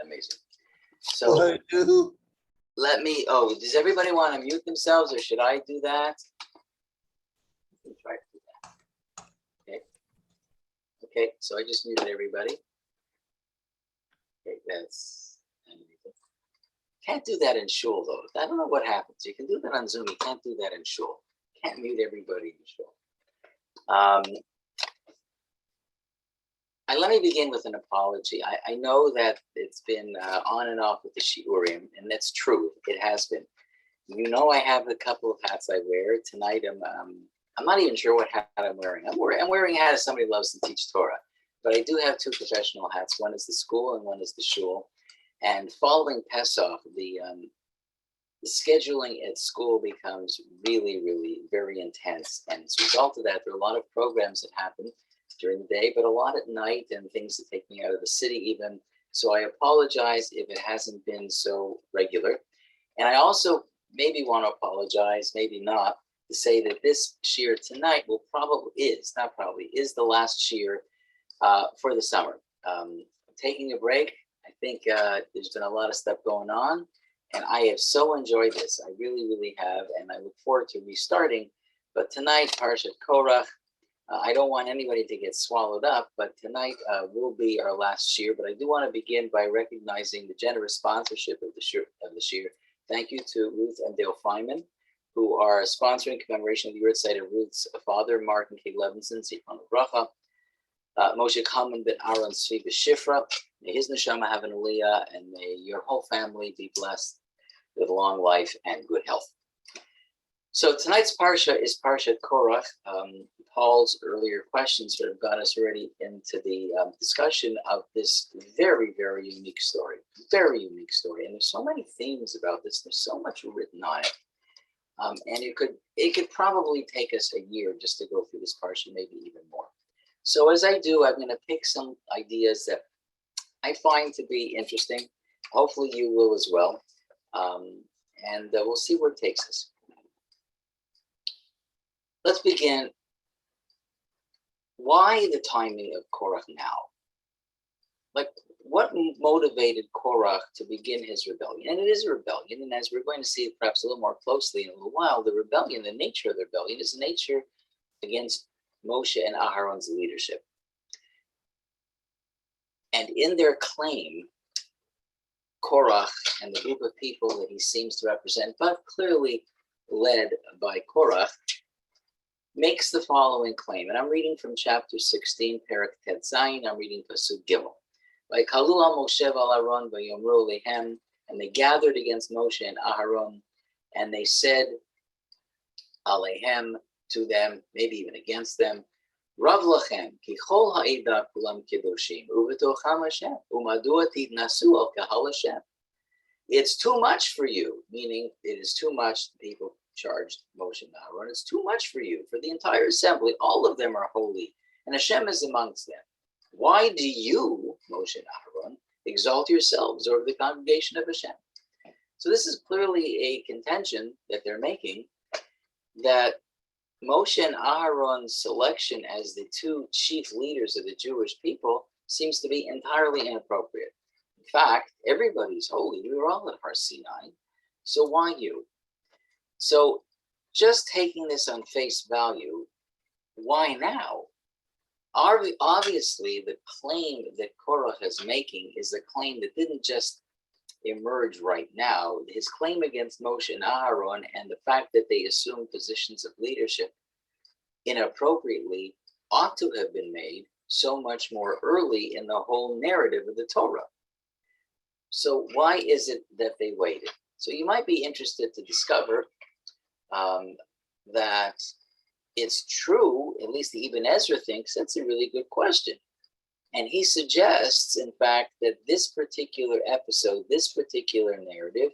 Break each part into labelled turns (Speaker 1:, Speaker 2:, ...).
Speaker 1: Amazing. So let me, does everybody want to mute themselves or should I do that? Let me try to do that. Okay, so I just muted everybody. Okay, that's amazing. Can't do that in Shul though. I don't know what happens. You can do that on Zoom. You can't do that in Shul. Can't mute everybody in Shul. Let me begin with an apology. I know that it's been on and off with the Shiurim, and that's true. It has been. You know, I have a couple of hats I wear tonight. I'm not even sure what hat I'm wearing. I'm wearing a hat as somebody who loves to teach Torah, but I do have two professional hats. One is the school, and one is the shul. And following Pesach, the scheduling at school becomes really, really very intense. And as a result of that, there are a lot of programs that happen during the day, but a lot at night and things that take me out of the city even. So I apologize if it hasn't been so regular. And I also maybe want to apologize, maybe not, to say that this shiur tonight is the last shiur for the summer. Taking a break, I think there's been a lot of stuff going on, and I have so enjoyed this. I really, really have, and I look forward to restarting. But tonight, Parshat Korach, I don't want anybody to get swallowed up, but tonight will be our last shiur. But I do want to begin by recognizing the generous sponsorship of the shiur. Thank you to Ruth and Dale Feynman, who are sponsoring commemoration of the yahrzeit of Ruth's father, Mark and Kate Levinson, Zichron Bracha. Moshe Kalman ben Aaron Tzvi B'Shifra. May his neshama have an aliyah, and may your whole family be blessed with long life and good health. So tonight's parsha is Parshat Korach. Paul's earlier questions sort of got us already into the discussion of this very, very unique story. Very unique story. And there's so many themes about this. There's so much written on it. And it could probably take us a year just to go through this parsha, maybe even more. So as I do, I'm going to pick some ideas that I find to be interesting. Hopefully you will as well. And we'll see where it takes us. Let's begin. Why the timing of Korach now? Like, what motivated Korach to begin his rebellion? And it is a rebellion, and as we're going to see perhaps a little more closely in a little while, the rebellion, the nature of the rebellion is nature against Moshe and Aharon's leadership. And in their claim, Korach and the group of people that he seems to represent, but clearly led by Korach, makes the following claim. And I'm reading from chapter 16, Perek Tet Zayin. I'm reading Pasuk Gimel. Vaykalu al Moshe v'al Aaron v'yomru lehem, and they gathered against Moshe and Aharon, and they said alehem, to them, maybe even against them, Rav lachem ki chol ha'eda kulam kedoshim uvetocham Hashem umadua tidnasu al kahal Hashem. It's too much for you, meaning it is too much. The people charged Moshe and Aaron, it's too much for you, for the entire assembly. All of them are holy, and Hashem is amongst them. Why do you, Moshe and Aaron, exalt yourselves over the congregation of Hashem? So this is clearly a contention that they're making, that Moshe and Aharon's selection as the two chief leaders of the Jewish people seems to be entirely inappropriate. In fact, everybody's holy. We were all at Har Sinai. So why you? So just taking this on face value, why now? Obviously, the claim that Korach is making is a claim that didn't just emerge right now. His claim against Moshe and Aharon and the fact that they assumed positions of leadership inappropriately ought to have been made so much more early in the whole narrative of the Torah. So why is it that they waited? So you might be interested to discover that it's true, at least the Ibn Ezra thinks that's a really good question. And he suggests, in fact, that this particular episode, this particular narrative,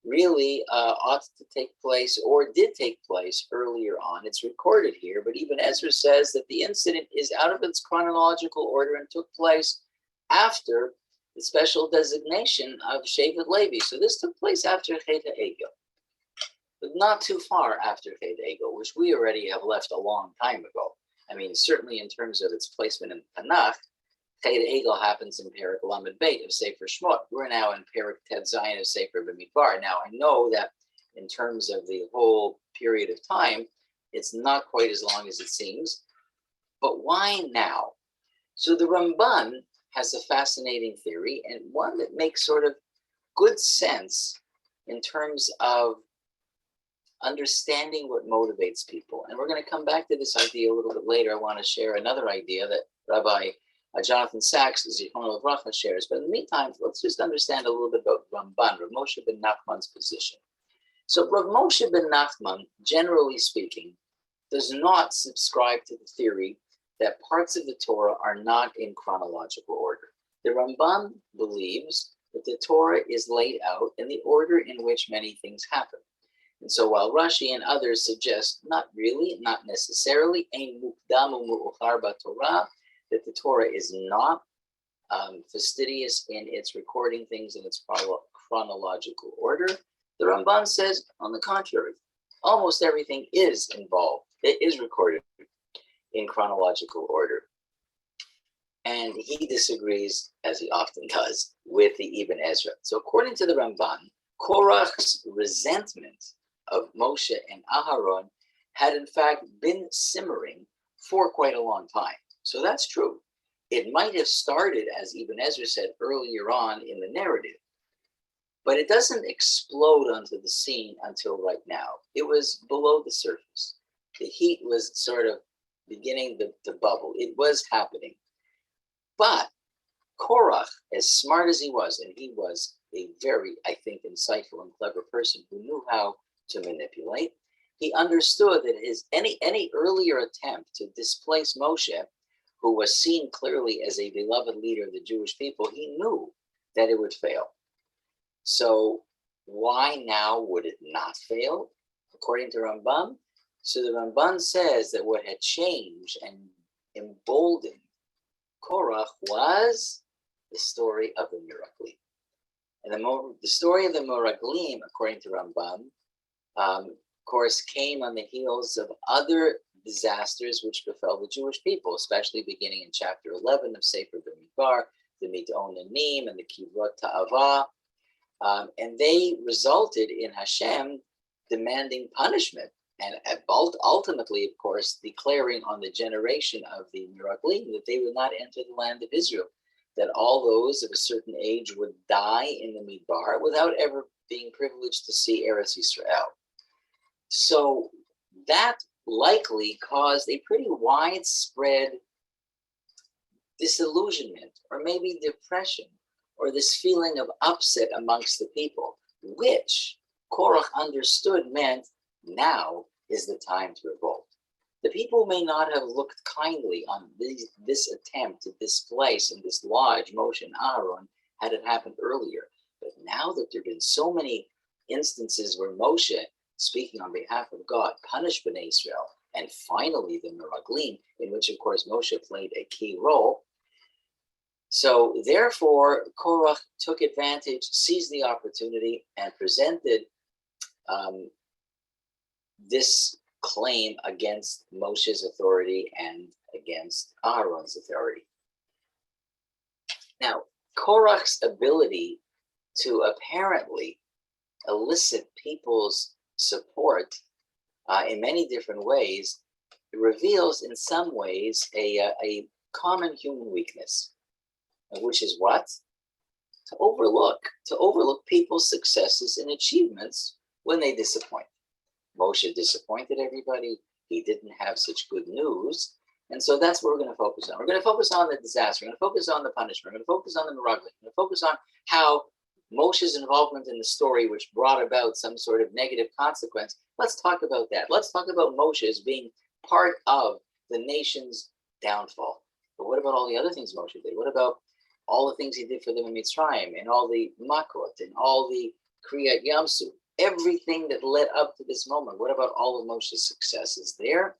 Speaker 1: really ought to take place, or did take place earlier on. It's recorded here, but Ibn Ezra says that the incident is out of its chronological order and took place after the special designation of Shevet Levi. So this took place after Chet HaEgel, but not too far after Chet HaEgel, which we already have left a long time ago. I mean, certainly in terms of its placement in Tanakh, Chet Egel happens in Perek Lamed Beit of Sefer Shmot. We're now in Perek Tet Zayin of Sefer B'Midbar. Now, I know that in terms of the whole period of time, it's not quite as long as it seems. But why now? So the Ramban has a fascinating theory, and one that makes sort of good sense in terms of understanding what motivates people. And we're going to come back to this idea a little bit later. I want to share another idea that Rabbi Jonathan Sachs, Zichrono Livracha, shares. But in the meantime, let's just understand a little bit about Ramban, Rav Moshe ben Nachman's position. So Rav Moshe ben Nachman, generally speaking, does not subscribe to the theory that parts of the Torah are not in chronological order. The Ramban believes that the Torah is laid out in the order in which many things happen. And so while Rashi and others suggest not really, not necessarily, ein mukdam u'mu'achar b'Torah, that the Torah is not fastidious in its recording things in its chronological order, the Ramban says, on the contrary, almost everything is involved. It is recorded in chronological order. And he disagrees, as he often does, with the Ibn Ezra. So according to the Ramban, Korach's resentment of Moshe and Aharon had in fact been simmering for quite a long time. So that's true. It might have started, as Ibn Ezra said earlier on in the narrative, but it doesn't explode onto the scene until right now. It was below the surface. The heat was sort of beginning to bubble. It was happening. But Korach, as smart as he was, and he was a very, I think, insightful and clever person who knew how to manipulate, he understood that his any earlier attempt to displace Moshe, who was seen clearly as a beloved leader of the Jewish people, he knew that it would fail. So why now would it not fail? According to Rambam, so the Ramban says that what had changed and emboldened Korach was the story of the Meraglim. And the story of the Meraglim, according to Rambam, of course, came on the heels of other disasters which befell the Jewish people, especially beginning in chapter 11 of Sefer B'Midbar, the Midonanim and the Kivrot Ta'ava. And they resulted in Hashem demanding punishment and ultimately, of course, declaring on the generation of the Meraglim that they would not enter the land of Israel, that all those of a certain age would die in the Midbar without ever being privileged to see Eretz Yisrael. So that likely caused a pretty widespread disillusionment or maybe depression or this feeling of upset amongst the people, which Korach understood meant now is the time to revolt. The people may not have looked kindly on this attempt to displace and dislodge Moshe and Aaron had it happened earlier. But now that there have been so many instances where Moshe, speaking on behalf of God, punished Bnei Israel, and finally the Meraglim, in which of course Moshe played a key role. So therefore, Korach took advantage, seized the opportunity, and presented this claim against Moshe's authority and against Aaron's authority. Now, Korach's ability to apparently elicit people's support in many different ways reveals in some ways a common human weakness, which is what? To overlook people's successes and achievements when they disappoint. Moshe disappointed everybody. He didn't have such good news. And so that's what we're going to focus on. We're going to focus on the disaster. We're going to focus on the punishment. We're going to focus on the Meraglim. We're going to focus on how Moshe's involvement in the story, which brought about some sort of negative consequence. Let's talk about that. Let's talk about Moshe as being part of the nation's downfall. But what about all the other things Moshe did? What about all the things he did for them in Mitzrayim, and all the Makot, and all the Kriyat Yamsu, everything that led up to this moment? What about all of Moshe's successes there?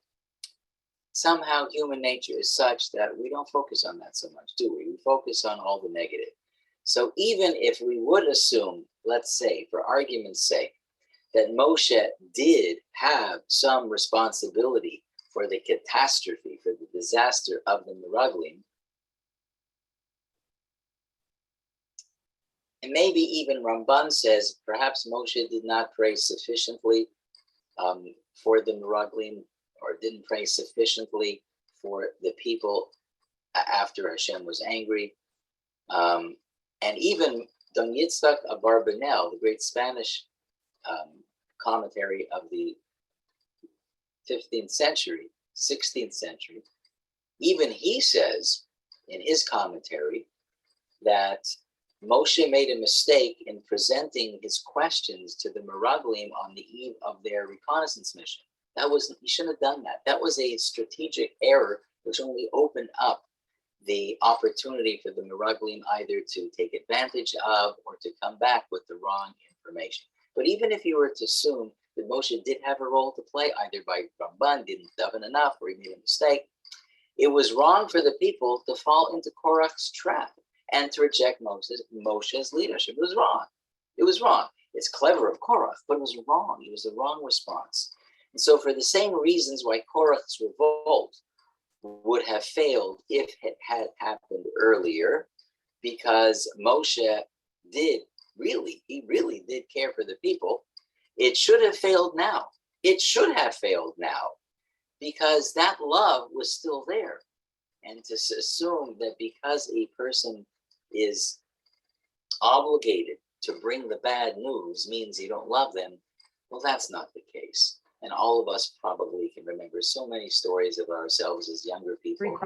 Speaker 1: Somehow human nature is such that we don't focus on that so much, do we? We focus on all the negative. So even if we would assume, let's say, for argument's sake, that Moshe did have some responsibility for the catastrophe, for the disaster of the Meraglim, And maybe even Ramban says perhaps Moshe did not pray sufficiently for the Meraglim, or didn't pray sufficiently for the people after Hashem was angry. And even Don Yitzhak Abarbanel, the great Spanish commentary of the 15th century, 16th century, even he says in his commentary that Moshe made a mistake in presenting his questions to the Meraglim on the eve of their reconnaissance mission. He shouldn't have done that. That was a strategic error, which only opened up the opportunity for the Meraglim either to take advantage of or to come back with the wrong information. But even if you were to assume that Moshe did have a role to play, either by Ramban didn't daven enough or he made a mistake, it was wrong for the people to fall into Korach's trap and to reject Moshe's leadership. It was wrong. It was wrong. It's clever of Korach, but it was wrong. It was the wrong response. And so for the same reasons why Korach's revolt would have failed if it had happened earlier, because Moshe he really did care for the people, it should have failed now. It should have failed now because that love was still there. And to assume that because a person is obligated to bring the bad news means you don't love them, well, that's not the case. And all of us probably can remember so many stories of ourselves as younger people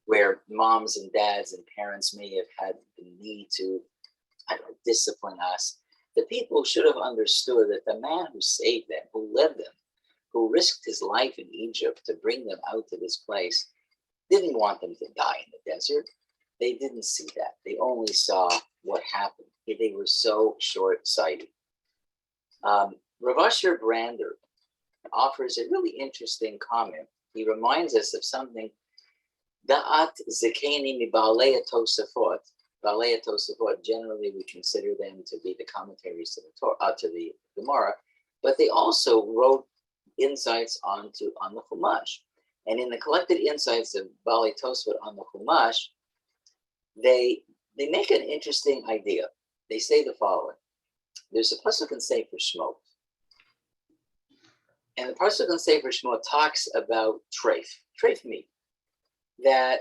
Speaker 1: where moms and dads and parents may have had the need to, discipline us. The people should have understood that the man who saved them, who led them, who risked his life in Egypt to bring them out to this place, didn't want them to die in the desert. They didn't see that. They only saw what happened. They were so short-sighted. Rav Asher Brander offers a really interesting comment. He reminds us of something. Da'at zekeni mi ba'alei Tosafot. Ba'alei Tosafot, generally we consider them to be the commentaries to the Torah, to the Gemara, but they also wrote insights on the Chumash. And in the collected insights of Ba'alei Tosafot on the Chumash, they make an interesting idea. They say the following. There's a pasuk in Sefer Shemot. And the pasuk in Sefer Shemot talks about treif meat. That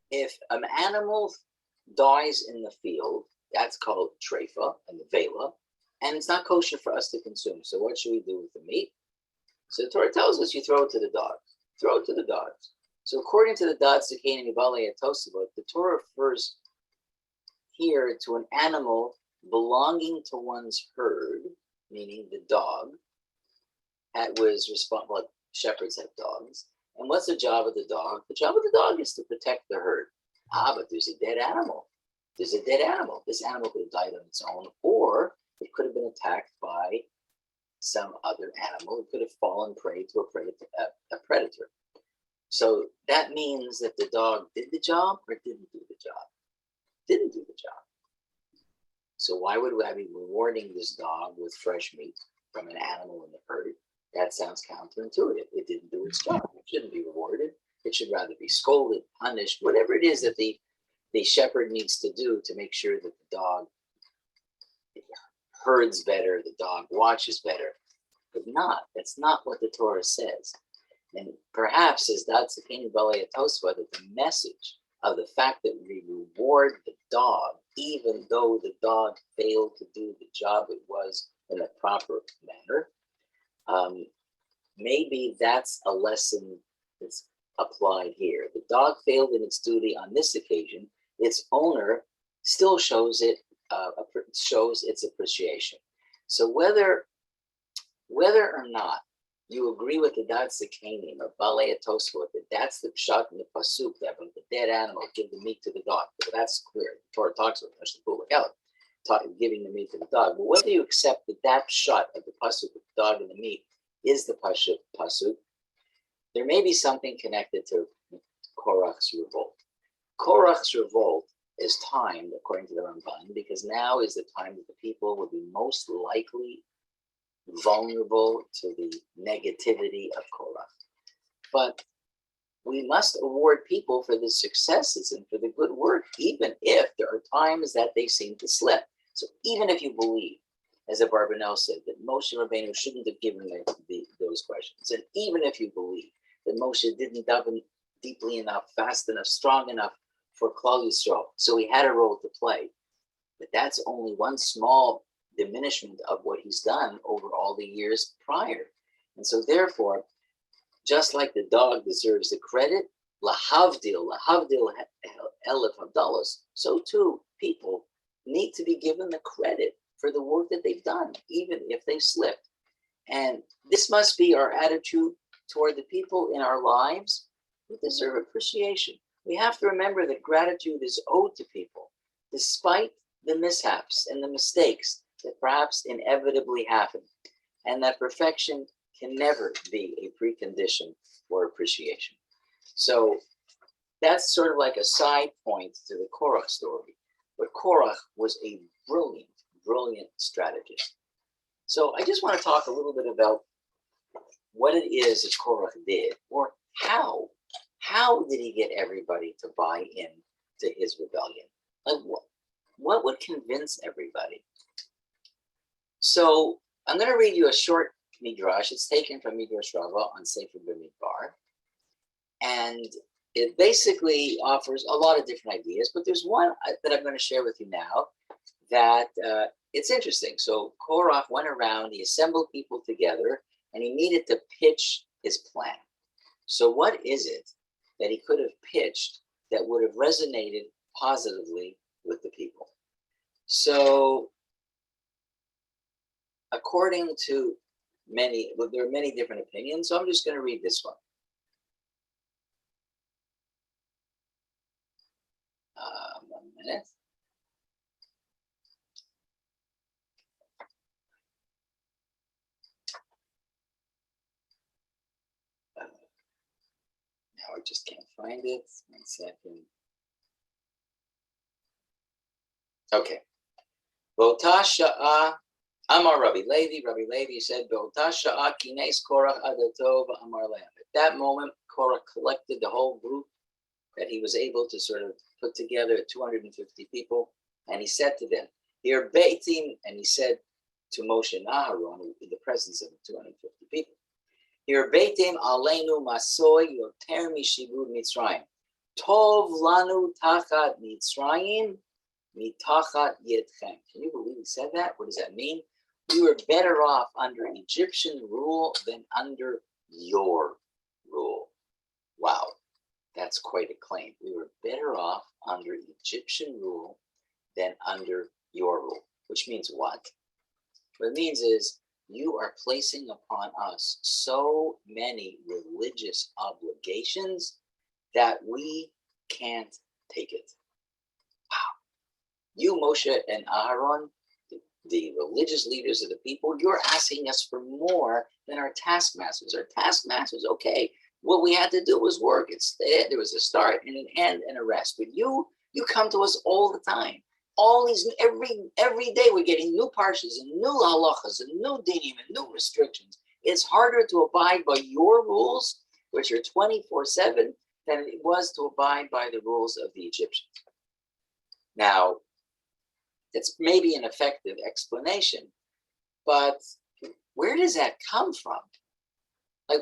Speaker 1: if an animal dies in the field, that's called treifa and the vela, and it's not kosher for us to consume. So what should we do with the meat? So the Torah tells us you throw it to the dogs. Throw it to the dogs. So according to the Da'at Zekeni Mibalei Tosafot, the Torah refers here to an animal belonging to one's herd, meaning the dog, that was responsible. Like shepherds have dogs. And what's the job of the dog? The job of the dog is to protect the herd. But there's a dead animal. There's a dead animal. This animal could have died on its own, or it could have been attacked by some other animal. It could have fallen prey to a predator. So that means that the dog did the job or didn't do the job? Didn't do the job. So why would I be rewarding this dog with fresh meat from an animal in the herd? That sounds counterintuitive. It didn't do its job. It shouldn't be rewarded. It should rather be scolded, punished, whatever it is that the shepherd needs to do to make sure that the dog herds better, the dog watches better. But that's not what the Torah says. And perhaps as that's the Kenya Balei Tosafot, that the message of the fact that we reward the dog, even though the dog failed to do the job it was in a proper manner, maybe that's a lesson that's applied here. The dog failed in its duty on this occasion. Its owner still shows its appreciation. So whether or not you agree with the Da'at Zekeni of Balei Tosafot, that that's the pshat in the pasuk, that when the dead animal give the meat to the dog. Well, that's clear. The Torah talks about giving the meat to the dog. But whether you accept that pshat of the pasuk with the dog and the meat is the pasuk, there may be something connected to Korach's revolt. Korach's revolt is timed, according to the Ramban, because now is the time that the people will be most likely vulnerable to the negativity of Korach. But we must award people for the successes and for the good work, even if there are times that they seem to slip. So even if you believe, as the Barbanel said, that Moshe Rabbeinu shouldn't have given those questions, and even if you believe that Moshe didn't daven deeply enough, fast enough, strong enough for Klal Yisrael, so he had a role to play, but that's only one small diminishment of what he's done over all the years prior. And so therefore, just like the dog deserves the credit, lahavdil elef havdalos, so too people need to be given the credit for the work that they've done, even if they slipped. And this must be our attitude toward the people in our lives who deserve appreciation. We have to remember that gratitude is owed to people, despite the mishaps and the mistakes that perhaps inevitably happen, and that perfection can never be a precondition for appreciation. So that's sort of like a side point to the Korach story. But Korach was a brilliant, brilliant strategist. So I just want to talk a little bit about what it is that Korach did, or how did he get everybody to buy in to his rebellion? Like what would convince everybody? So I'm going to read you a short midrash. It's taken from Midrash Rabbah on Sefer B'Midbar, and it basically offers a lot of different ideas, but there's one that I'm going to share with you now that it's interesting. So Korach went around, he assembled people together, and he needed to pitch his plan. So what is it that he could have pitched that would have resonated positively with the people? So according to many, well, there are many different opinions, so I'm just going to read this one. One minute. Now I just can't find it. 1 second. Okay. V'ota sha'a Amar Rabbi Levi said, V'ota sha'a kines Korach adato v'amar lehem. At that moment, Korach collected the whole group that he was able to sort of put together, 250 people, and he said to them, Here beitim, and he said to Moshe and Aharon, in the presence of the 250 people, Here beitim aleinu masoy yoter mishibud Mitzrayim. Tov lanu tachat Mitzrayim mitachat yedchem. Can you believe he said that? What does that mean? We were better off under Egyptian rule than under your rule. Wow, that's quite a claim. We were better off under Egyptian rule than under your rule, which means what? What it means is you are placing upon us so many religious obligations that we can't take it. Wow. You, Moshe and Aharon, the religious leaders of the people, you're asking us for more than our taskmasters. Our taskmasters, okay, what we had to do was work. There was a start and an end and a rest. But you come to us all the time. All these, every day we're getting new parshas and new halachas and new dinim and new restrictions. It's harder to abide by your rules, which are 24/7, than it was to abide by the rules of the Egyptians. Now, it's maybe an effective explanation, but where does that come from? Like,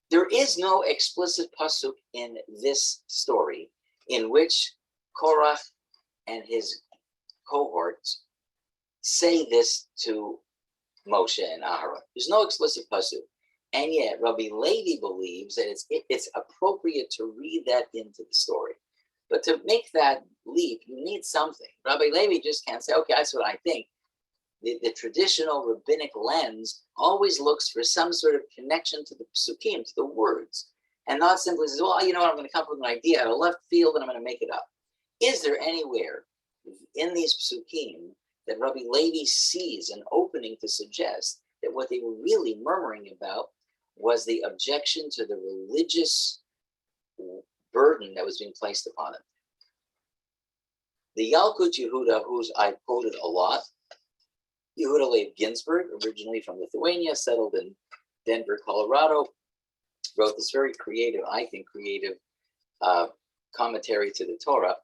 Speaker 1: there is no explicit pasuk in this story in which Korach and his cohorts say this to Moshe and Aharon. There's no explicit pasuk, and yet Rabbi Levi believes that it's appropriate to read that into the story. But to make that leap, you need something. Rabbi Levi just can't say, okay, that's what I think. The traditional rabbinic lens always looks for some sort of connection to the psukim, to the words, and not simply says, well, you know what, I'm going to come up with an idea out of left field and I'm going to make it up. Is there anywhere in these psukim that Rabbi Levi sees an opening to suggest that what they were really murmuring about was the objection to the religious burden that was being placed upon him? The Yalkut Yehuda, whose I quoted a lot, Yehuda Leib Ginsburg, originally from Lithuania, settled in Denver, Colorado, wrote this very creative, I think, commentary to the Torah.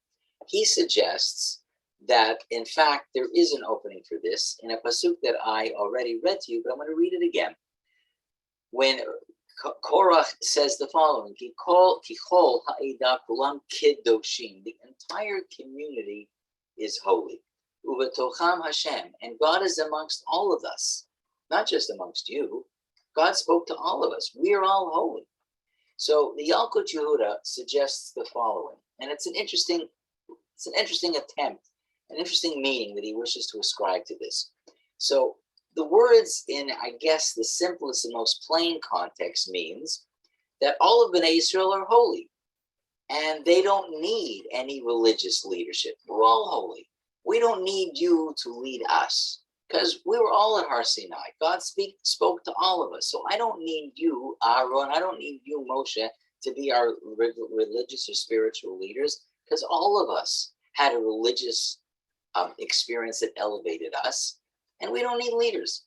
Speaker 1: He suggests that, in fact, there is an opening for this in a pasuk that I already read to you, but I'm going to read it again. When Korach says the following, Kichol ha'edah kulam kedoshim, the entire community is holy. Uvetocham Hashem, and God is amongst all of us, not just amongst you. God spoke to all of us. We are all holy. So the Yalkut Yehuda suggests the following, and it's an interesting attempt, an interesting meaning that he wishes to ascribe to this. So the words in, I guess, the simplest and most plain context means that all of Bnei Israel are holy, and they don't need any religious leadership. We're all holy. We don't need you to lead us, because we were all at Har Sinai. God spoke to all of us. So I don't need you, Aaron, I don't need you, Moshe, to be our religious or spiritual leaders, because all of us had a religious experience that elevated us, and we don't need leaders.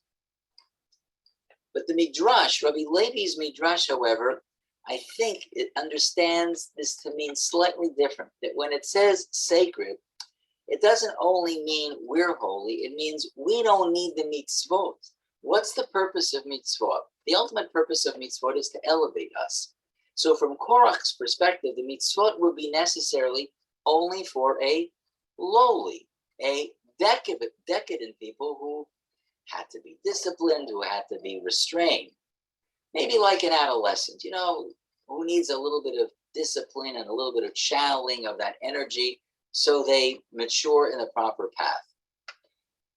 Speaker 1: But the Midrash, Rabbi Levi's Midrash, however, I think it understands this to mean slightly different, that when it says sacred, it doesn't only mean we're holy, it means we don't need the mitzvot. What's the purpose of mitzvot? The ultimate purpose of mitzvot is to elevate us. So from Korach's perspective, the mitzvot would be necessarily only for a lowly, a decadent people who had to be disciplined, who had to be restrained. Maybe like an adolescent, who needs a little bit of discipline and a little bit of channeling of that energy so they mature in the proper path.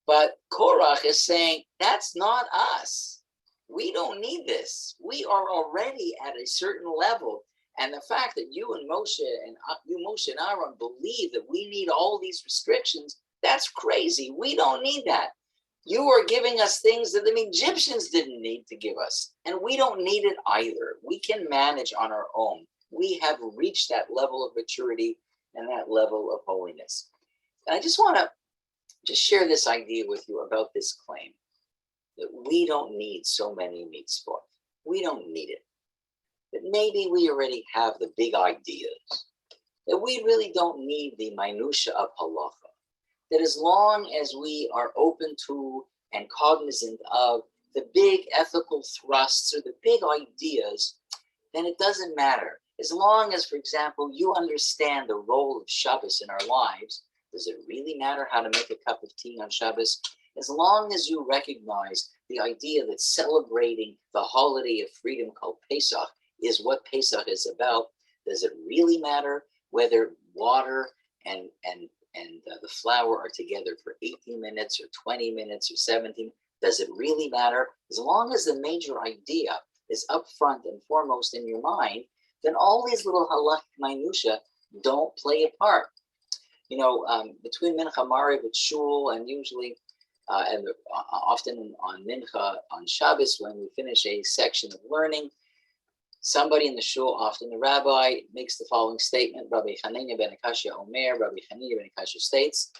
Speaker 1: But Korach is saying, that's not us. We don't need this. We are already at a certain level. And the fact that you and Moshe and Aaron believe that we need all these restrictions, that's crazy. We don't need that. You are giving us things that the Egyptians didn't need to give us. And we don't need it either. We can manage on our own. We have reached that level of maturity and that level of holiness. And I just want to share this idea with you about this claim, that we don't need so many mitzvot. We don't need it. That maybe we already have the big ideas, that we really don't need the minutia of halacha, that as long as we are open to and cognizant of the big ethical thrusts or the big ideas, then it doesn't matter. As long as, for example, you understand the role of Shabbos in our lives, does it really matter how to make a cup of tea on Shabbos? As long as you recognize the idea that celebrating the holiday of freedom called Pesach is what Pesach is about, does it really matter whether water and the flour are together for 18 minutes or 20 minutes or 17? Does it really matter? As long as the major idea is up front and foremost in your mind, then all these little halachic minutiae don't play a part. Between Mincha Mariv at Shul and usually, and often on Mincha, on Shabbos, when we finish a section of learning, somebody in the Shul, often the rabbi, makes the following statement. Rabbi Hanania ben Akashya Omer, Rabbi Hanania ben Akashya states,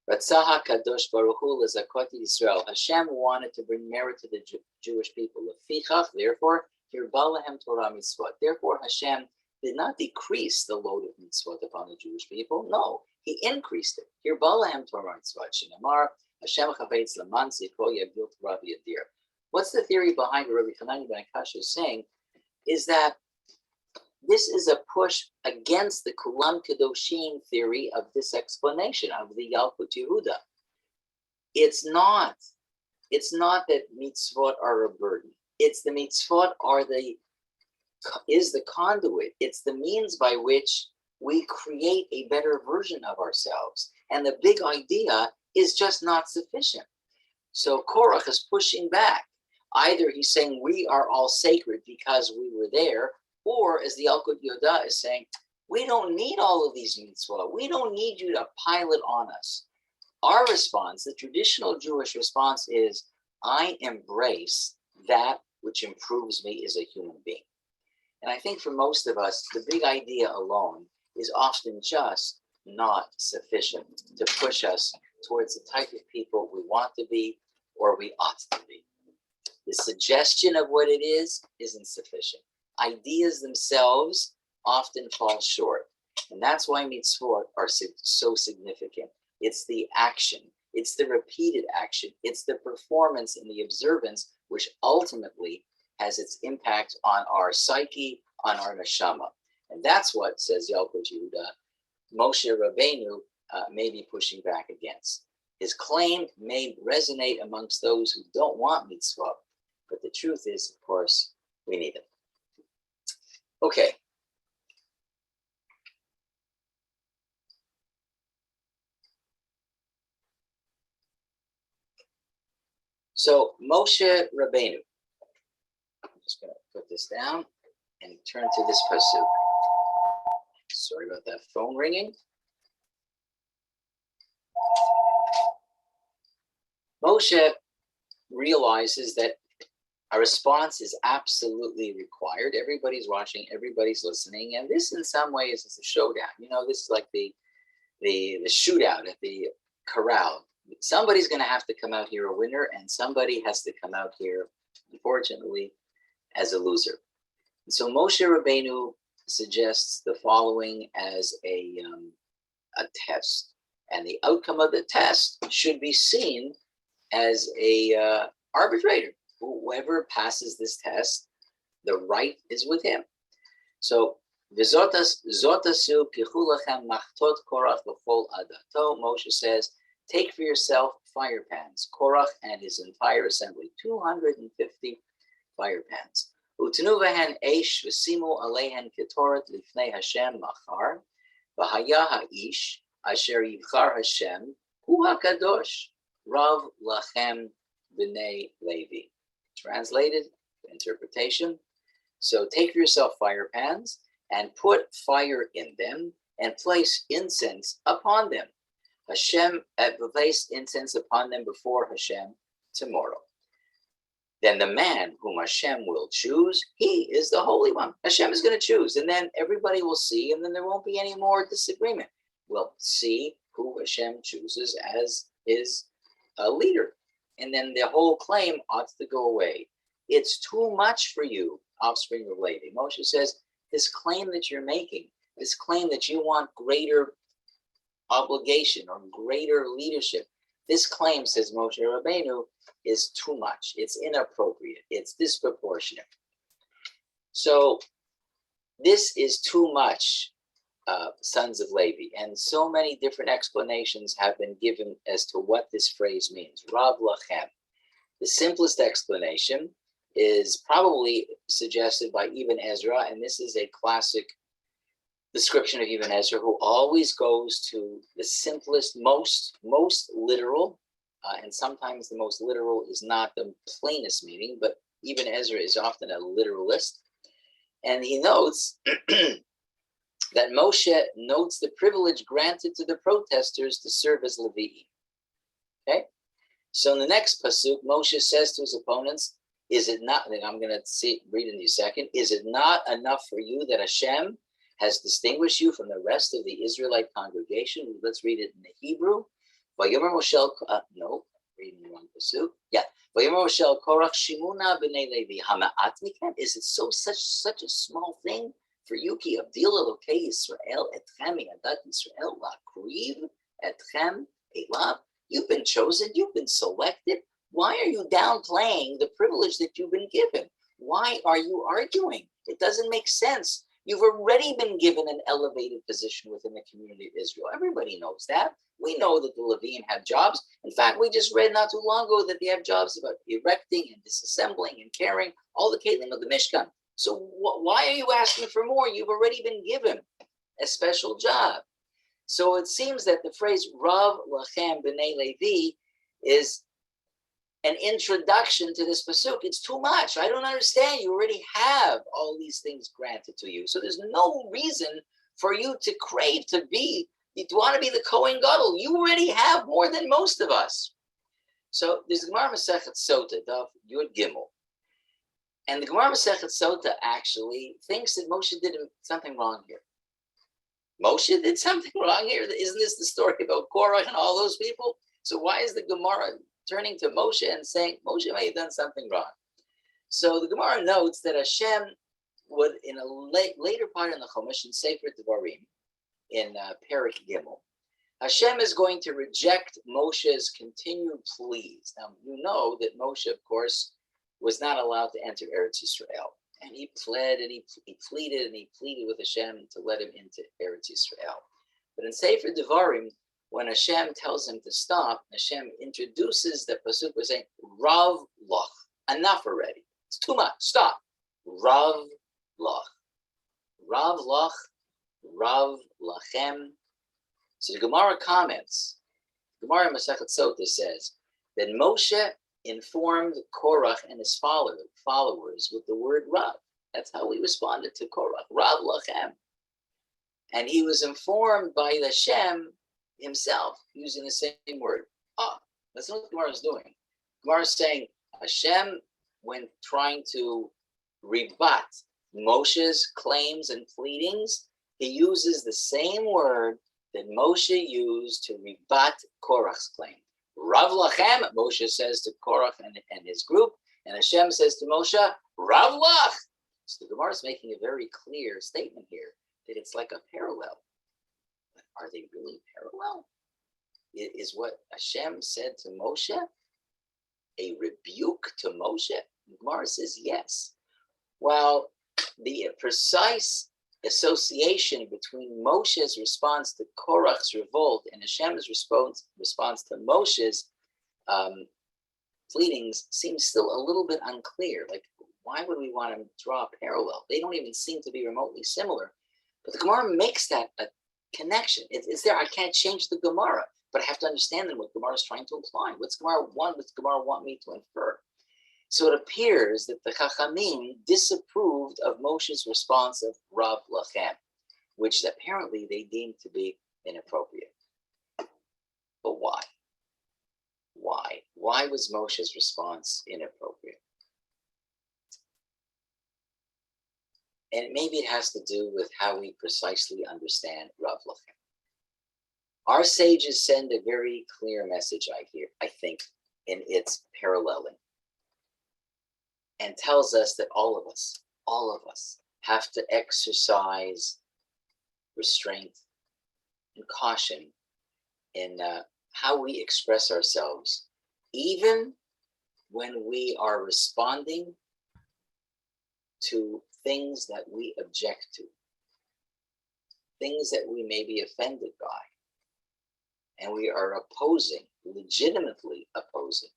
Speaker 1: Ratzaha Kadosh Baruch Hu lezakoti Yisrael. Hashem wanted to bring merit to the Jewish people. Lefichach, therefore, Hirbah lahem Torah mitzvot. Therefore, Hashem did not decrease the load of mitzvot upon the Jewish people. No, He increased it. Hirbah lahem Torah mitzvot. Shenamar Hashem chavetz laman zikro yagdil Torah v'yadir. What's the theory behind what Rabbi Hanania ben Akashya is saying? Is that this is a push against the Kulam Kedoshim theory of this explanation of the Yalkut Yehuda. It's not that mitzvot are a burden. It's the mitzvot is the conduit. It's the means by which we create a better version of ourselves. And the big idea is just not sufficient. So Korach is pushing back. Either he's saying we are all sacred because we were there, or as the Yalkut Yehuda is saying, we don't need all of these mitzvot. We don't need you to pile it on us. Our response, the traditional Jewish response, is I embrace that which improves me as a human being. And I think for most of us, the big idea alone is often just not sufficient to push us towards the type of people we want to be or we ought to be. The suggestion of what it is isn't sufficient. Ideas themselves often fall short. And that's why mitzvot are so significant. It's the action. It's the repeated action. It's the performance and the observance, which ultimately has its impact on our psyche, on our neshama. And that's what, says Yalkut Yehuda, Moshe Rabbeinu may be pushing back against. His claim may resonate amongst those who don't want mitzvah, but the truth is, of course, we need them. Okay. So Moshe Rabbeinu, I'm just going to put this down and turn to this pasuk. Sorry about that phone ringing. Moshe realizes that a response is absolutely required. Everybody's watching, everybody's listening, and this in some ways is a showdown. You know, this is like the shootout at the corral. Somebody's going to have to come out here a winner, and somebody has to come out here, unfortunately, as a loser. And so Moshe Rabbeinu suggests the following as a test, and the outcome of the test should be seen as a arbitrator. Whoever passes this test, the right is with him. So zotasu kichulachem machtot Korach v'chol adato. Moshe says, take for yourself fire pans, Korach and his entire assembly, 250 fire pans. Utnu vehen eish v'simu aleihen ketoret lifnei Hashem machar, v'haya ha'ish asher yivchar Hashem hu hakadosh rav lachem b'nei Levi. Translated, interpretation. So take for yourself fire pans and put fire in them and place incense upon them. Hashem placed incense upon them before Hashem tomorrow. Then the man whom Hashem will choose, he is the Holy One. Hashem is going to choose, and then everybody will see, and then there won't be any more disagreement. We'll see who Hashem chooses as his leader. And then the whole claim ought to go away. It's too much for you, offspring of Levi. Moshe says, this claim that you're making, this claim that you want greater obligation or greater leadership, this claim, says Moshe Rabbeinu, is too much. It's inappropriate. It's disproportionate. So this is too much, sons of Levi. And so many different explanations have been given as to what this phrase means. Rav lachem. The simplest explanation is probably suggested by Ibn Ezra, and this is a classic description of Ibn Ezra, who always goes to the simplest, most literal, and sometimes the most literal is not the plainest meaning, but Ibn Ezra is often a literalist. And he notes that Moshe notes the privilege granted to the protesters to serve as Levi. Okay? So in the next pasuk, Moshe says to his opponents, is it not, and I'm going to read in a second, is it not enough for you that Hashem has distinguished you from the rest of the Israelite congregation? Let's read it in the Hebrew. Vayomer Moshe, no, reading the wrong pasuk. Yeah. Vayomer Moshe Korach Shimuna b'nei Levi hama'at mikem. Is it such a small thing for you? Ki avdil Elokei Yisrael etchem mi'adat Yisrael la'akriv etchem elav. You've been chosen. You've been selected. Why are you downplaying the privilege that you've been given? Why are you arguing? It doesn't make sense. You've already been given an elevated position within the community of Israel. Everybody knows that. We know that the Leviim have jobs. In fact, we just read not too long ago that they have jobs about erecting and disassembling and carrying all the kelim of the Mishkan. So why are you asking for more? You've already been given a special job. So it seems that the phrase Rav Lachem B'nei Levi is an introduction to this pasuk. It's too much. I don't understand. You already have all these things granted to you. So there's no reason for you to crave to want to be the Kohen Gadol. You already have more than most of us. So there's the Gemara Masechet Sota, Daf Yud Gimel. And the Gemara Masechet Sota actually thinks that Moshe did something wrong here. Moshe did something wrong here? Isn't this the story about Korach and all those people? So why is the Gemara turning to Moshe and saying, Moshe may have done something wrong? So the Gemara notes that Hashem would, in a later part in the Chumash, in Sefer Devarim, in Perek Gimel, Hashem is going to reject Moshe's continued pleas. Now, you know that Moshe, of course, was not allowed to enter Eretz Yisrael. And he pled and he pleaded and he pleaded with Hashem to let him into Eretz Yisrael. But in Sefer Devarim, when Hashem tells him to stop, Hashem introduces the pasuk by saying, Rav Lach, enough already. It's too much, stop. Rav Lach. Rav Lach, Rav Lachem. So the Gemara comments, Gemara Masechet Sotah says that Moshe informed Korach and his followers with the word Rav. That's how he responded to Korach, Rav Lachem. And he was informed by Hashem himself using the same word. That's not what Gemara is doing. Gemara is saying Hashem, when trying to rebut Moshe's claims and pleadings, he uses the same word that Moshe used to rebut Korach's claim. Rav Lachem, Moshe says to Korach and his group, and Hashem says to Moshe, Rav Lach. So the Gemara is making a very clear statement here that it's like a parallel. But are they really parallel? Is what Hashem said to Moshe a rebuke to Moshe? The Gemara says yes. Well, the precise association between Moshe's response to Korach's revolt and Hashem's response to Moshe's pleadings seems still a little bit unclear. Like, why would we want to draw a parallel? They don't even seem to be remotely similar. But the Gemara makes that a connection. It's there. I can't change the Gemara, but I have to understand then what Gemara is trying to imply. What's Gemara want me to infer? So it appears that the Chachamim disapproved of Moshe's response of Rav Lachem, which apparently they deemed to be inappropriate. But why? Why was Moshe's response inappropriate? And maybe it has to do with how we precisely understand Rav Lachem. Our sages send a very clear message, I think, in its paralleling, and tells us that all of us have to exercise restraint and caution in how we express ourselves, even when we are responding to things that we object to, things that we may be offended by, and we are legitimately opposing.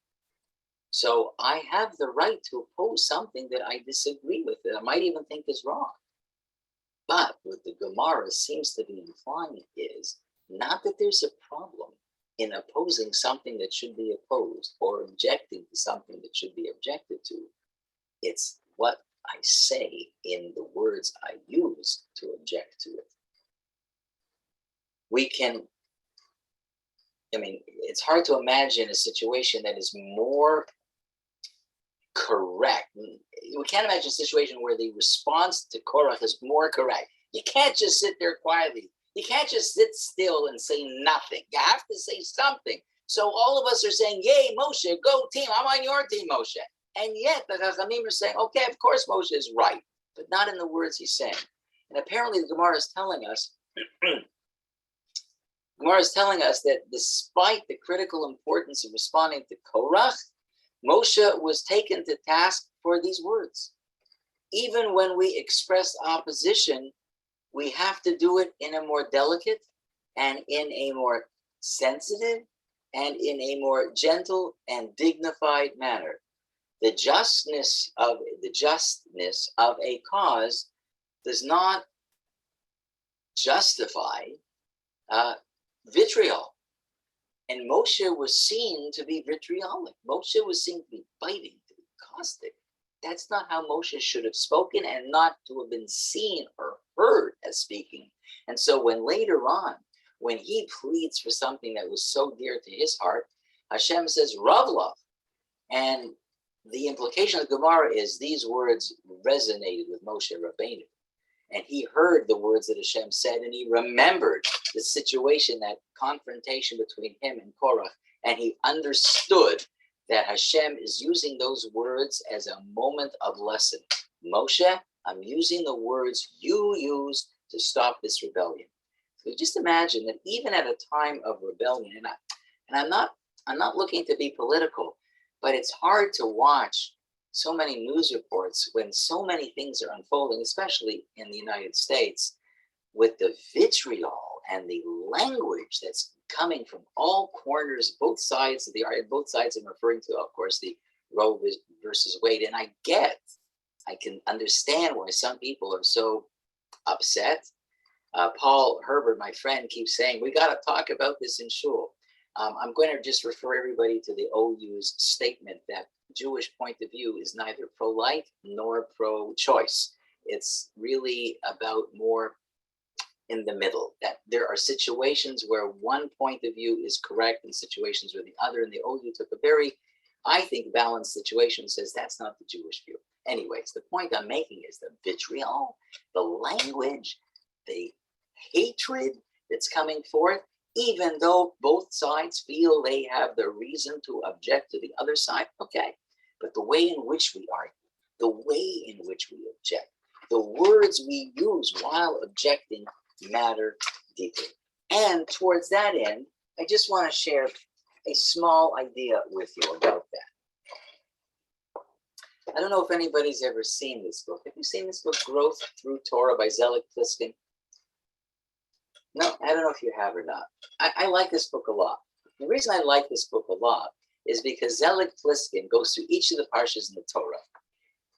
Speaker 1: So I have the right to oppose something that I disagree with, that I might even think is wrong. But what the Gemara seems to be implying is not that there's a problem in opposing something that should be opposed or objecting to something that should be objected to. It's what I say in the words I use to object to it. It's hard to imagine a situation that is more correct. We can't imagine a situation where the response to Korach is more correct. You can't just sit there quietly. You can't just sit still and say nothing. You have to say something. So all of us are saying, yay, Moshe, go team. I'm on your team, Moshe. And yet the Chachamim are saying, okay, of course Moshe is right, but not in the words he's saying. And apparently the Gemara is telling us, that despite the critical importance of responding to Korach, Moshe was taken to task for these words. Even when we express opposition, we have to do it in a more delicate and in a more sensitive and in a more gentle and dignified manner. The justness of a cause does not justify vitriol. And Moshe was seen to be vitriolic. Moshe was seen to be biting, to be caustic. That's not how Moshe should have spoken, and not to have been seen or heard as speaking. And so when later on, when he pleads for something that was so dear to his heart, Hashem says, Rav Lach. And the implication of the Gemara is these words resonated with Moshe Rabbeinu. And he heard the words that Hashem said, and he remembered the situation, that confrontation between him and Korach, and he understood that Hashem is using those words as a moment of lesson. Moshe, I'm using the words you used to stop this rebellion. So just imagine that even at a time of rebellion, and I'm not looking to be political, but it's hard to watch so many news reports when so many things are unfolding, especially in the United States, with the vitriol and the language that's coming from all corners, both sides of the argument. Both sides I'm referring to, of course, the Roe versus Wade. And I can understand why some people are so upset. Paul Herbert, my friend, keeps saying, we got to talk about this in shul. I'm going to just refer everybody to the OU's statement that Jewish point of view is neither pro-life nor pro-choice. It's really about more in the middle, that there are situations where one point of view is correct and situations where the other, and the OU took a very, I think, balanced situation, says that's not the Jewish view. Anyways, the point I'm making is the vitriol, the language, the hatred that's coming forth, even though both sides feel they have the reason to object to the other side, okay. But the way in which we argue, the way in which we object, the words we use while objecting matter deeply. And towards that end, I just want to share a small idea with you about that. I don't know if anybody's ever seen this book. Have you seen this book, Growth Through Torah by Elliott? No, I don't know if you have or not. I like this book a lot. The reason I like this book a lot is because Elliott goes through each of the parshas in the Torah,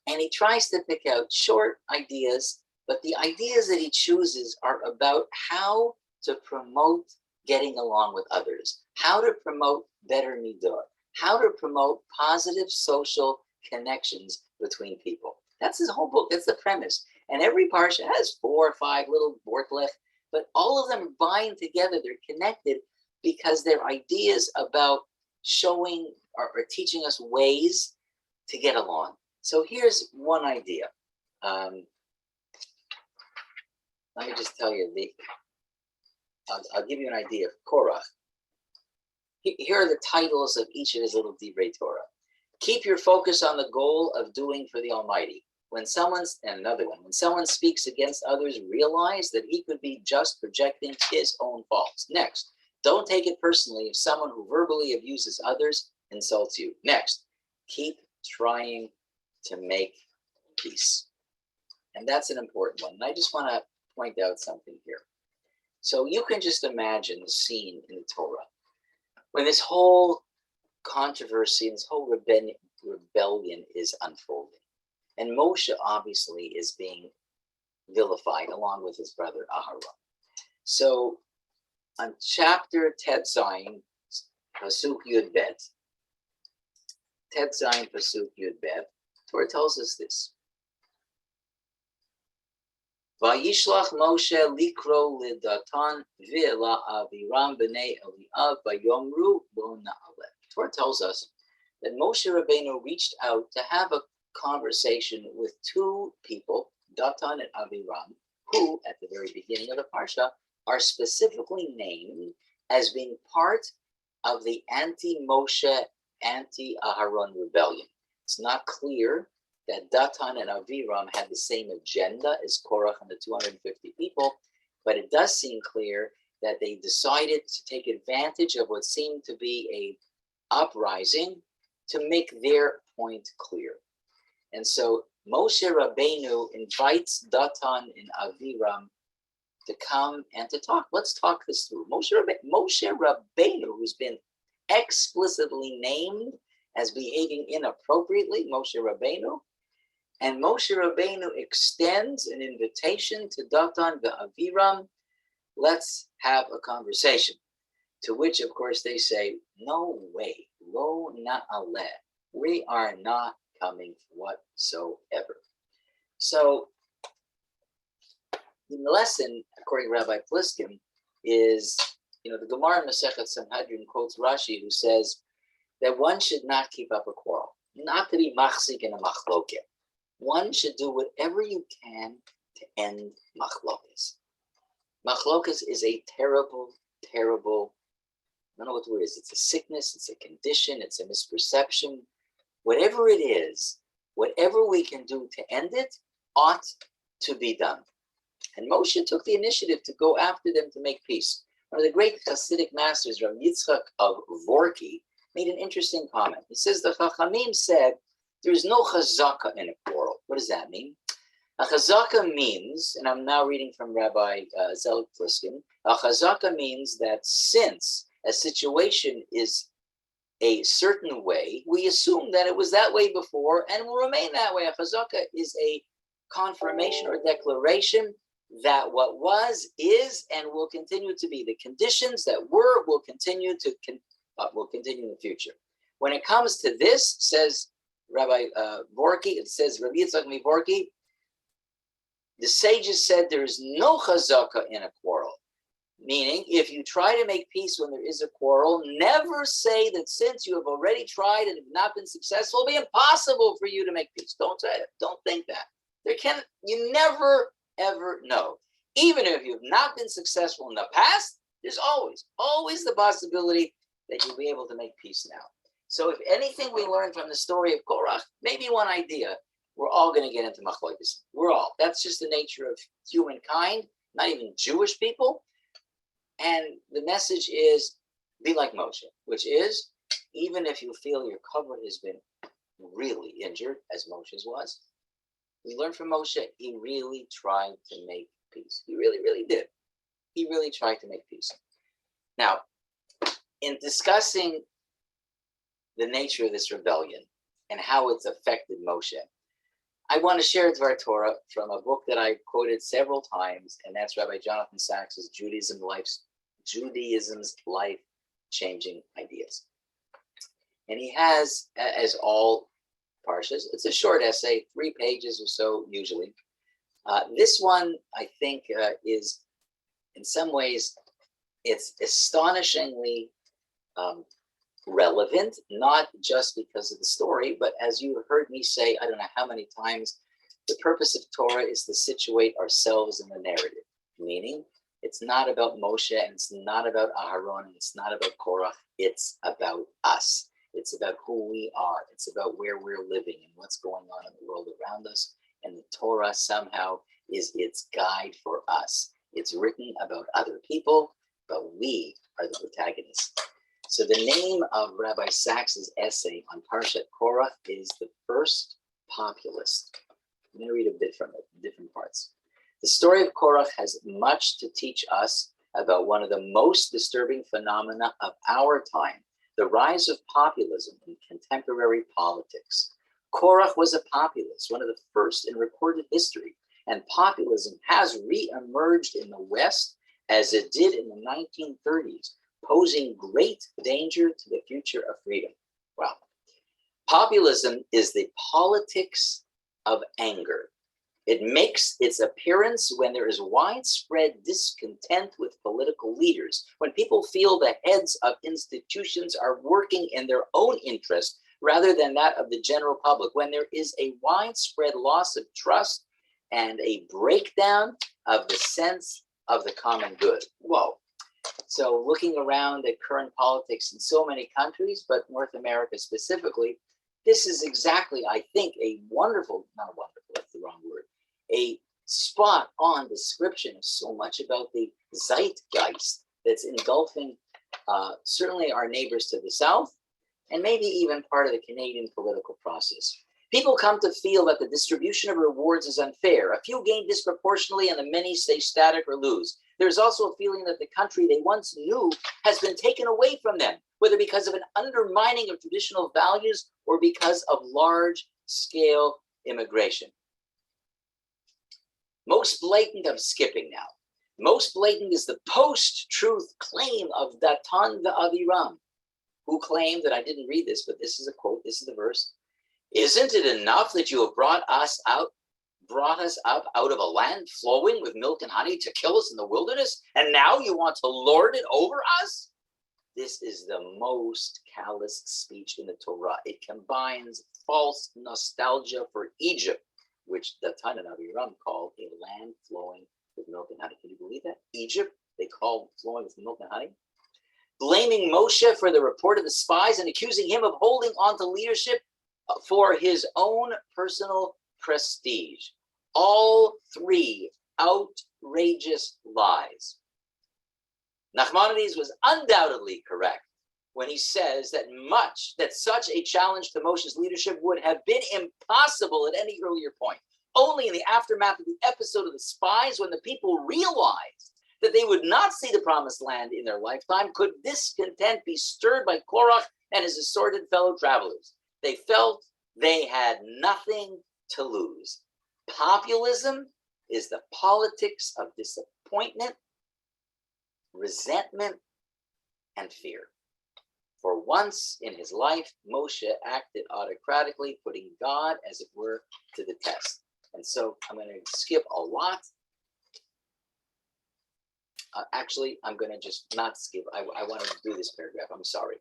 Speaker 1: and he tries to pick out short ideas, but the ideas that he chooses are about how to promote getting along with others, how to promote better midot, how to promote positive social connections between people. That's his whole book. That's the premise. And every parsha has 4 or 5 little worthless, but all of them bind together. They're connected because they're ideas about showing or teaching us ways to get along. So here's one idea. Let me just tell you, I'll give you an idea of Korach. Here are the titles of each of his little divrei Torah. Keep your focus on the goal of doing for the Almighty. And another one, when someone speaks against others, realize that he could be just projecting his own faults. Next, don't take it personally if someone who verbally abuses others insults you. Next, keep trying to make peace. And that's an important one. And I just want to point out something here. So you can just imagine the scene in the Torah when this whole controversy, this whole rebellion is unfolding. And Moshe obviously is being vilified along with his brother Aharon. So on chapter Tet Zayin, Pasuk Yud Bet, Tet Zayin, Pasuk Yud Bet, Torah tells us this. Vayishlach Moshe likro lidatan v'ela aviram b'nei Eliav vayomru lo na'aleh. Torah tells us that Moshe Rabbeinu reached out to have a conversation with 2 people, Datan and Aviram, who at the very beginning of the Parsha are specifically named as being part of the anti-Moshe, anti-Aharon rebellion. It's not clear that Datan and Aviram had the same agenda as Korach and the 250 people, but it does seem clear that they decided to take advantage of what seemed to be a uprising to make their point clear. And so Moshe Rabbeinu invites Datan and Aviram to come and to talk. Let's talk this through. Moshe Rabbeinu, who's been explicitly named as behaving inappropriately, Moshe Rabbeinu, and Moshe Rabbeinu extends an invitation to Datan and Aviram, let's have a conversation. To which, of course, they say, no way, lo na'aleh, we are not coming whatsoever. So the lesson, according to Rabbi Pliskin, is, the Gemara in Masechet Sanhedrin quotes Rashi, who says that one should not keep up a quarrel, not to be machzik in a machloket. One should do whatever you can to end machlokas. Machlokas is a terrible, terrible, I don't know what the word is. It's a sickness, it's a condition, it's a misperception. Whatever it is, whatever we can do to end it ought to be done. And Moshe took the initiative to go after them to make peace. One of the great Hasidic masters, Rabbi Yitzchak of Vorki, made an interesting comment. He says the Chachamim said there is no chazaka in a quarrel. What does that mean? A chazaka means, and I'm now reading from Rabbi Zelik Pliskin, a chazaka means that since a situation is a certain way, we assume that it was that way before and will remain that way. A chazaka is a confirmation or declaration that what was, is, and will continue to be. The conditions that were will continue in the future. When it comes to this, says Rabbi Vorki, it says Rabbi Yitzchak Vorki, the sages said there is no chazaka in a quarrel. Meaning, if you try to make peace when there is a quarrel, never say that since you have already tried and have not been successful, it'll be impossible for you to make peace. Don't say it. Don't think that. You never, ever know. Even if you've not been successful in the past, there's always the possibility that you'll be able to make peace now. So if anything we learn from the story of Korach, maybe one idea, we're all going to get into machlokes. We're all. That's just the nature of humankind, not even Jewish people. And the message is, be like Moshe, which is, even if you feel your cover has been really injured, as Moshe's was, we learn from Moshe, he really tried to make peace. He really, really did. He really tried to make peace. Now, in discussing the nature of this rebellion and how it's affected Moshe, I want to share Dvar Torah from a book that I quoted several times, and that's Rabbi Jonathan Sachs's Judaism's Life-Changing Ideas. And he has, as all Parshas, it's a short essay, 3 pages or so usually. This one, I think, is, in some ways, it's astonishingly relevant, not just because of the story, but as you heard me say, I don't know how many times, the purpose of Torah is to situate ourselves in the narrative, meaning it's not about Moshe, and it's not about Aharon, and it's not about Korach, it's about us. It's about who we are. It's about where we're living and what's going on in the world around us. And the Torah somehow is its guide for us. It's written about other people, but we are the protagonists. So the name of Rabbi Sachs's essay on Parshat Korach is The First Populist. I'm going to read a bit from it, different parts. The story of Korach has much to teach us about one of the most disturbing phenomena of our time, the rise of populism in contemporary politics. Korach was a populist, one of the first in recorded history, and populism has re-emerged in the West as it did in the 1930s, posing great danger to the future of freedom. Well, populism is the politics of anger. It makes its appearance when there is widespread discontent with political leaders, when people feel the heads of institutions are working in their own interest rather than that of the general public, when there is a widespread loss of trust and a breakdown of the sense of the common good. Whoa. So looking around at current politics in so many countries, but North America specifically, this is exactly, I think, a wonderful, not wonderful, that's the wrong word, a spot on description of so much about the zeitgeist that's engulfing certainly our neighbors to the south, and maybe even part of the Canadian political process. People come to feel that the distribution of rewards is unfair. A few gain disproportionately and the many stay static or lose. There's also a feeling that the country they once knew has been taken away from them, whether because of an undermining of traditional values or because of large-scale immigration. Most blatant, I'm skipping now. Most blatant is the post-truth claim of Datan V'Aviram, who claimed that, I didn't read this, but this is a quote, this is the verse. Isn't it enough that you have brought us up out of a land flowing with milk and honey to kill us in the wilderness? And now you want to lord it over us? This is the most callous speech in the Torah. It combines false nostalgia for Egypt, which the Datan and Aviram called a land flowing with milk and honey. Can you believe that? Egypt, they call flowing with milk and honey. Blaming Moshe for the report of the spies and accusing him of holding on to leadership for his own personal prestige. All three outrageous lies. Nachmanides was undoubtedly correct when he says that such a challenge to Moshe's leadership would have been impossible at any earlier point. Only in the aftermath of the episode of the spies, when the people realized that they would not see the promised land in their lifetime, could discontent be stirred by Korach and his assorted fellow travelers. They felt they had nothing to lose. Populism is the politics of disappointment, resentment, and fear. For once in his life, Moshe acted autocratically, putting God, as it were, to the test. And so I'm going to skip a lot. Actually, I'm going to just not skip. I want to do this paragraph. I'm sorry.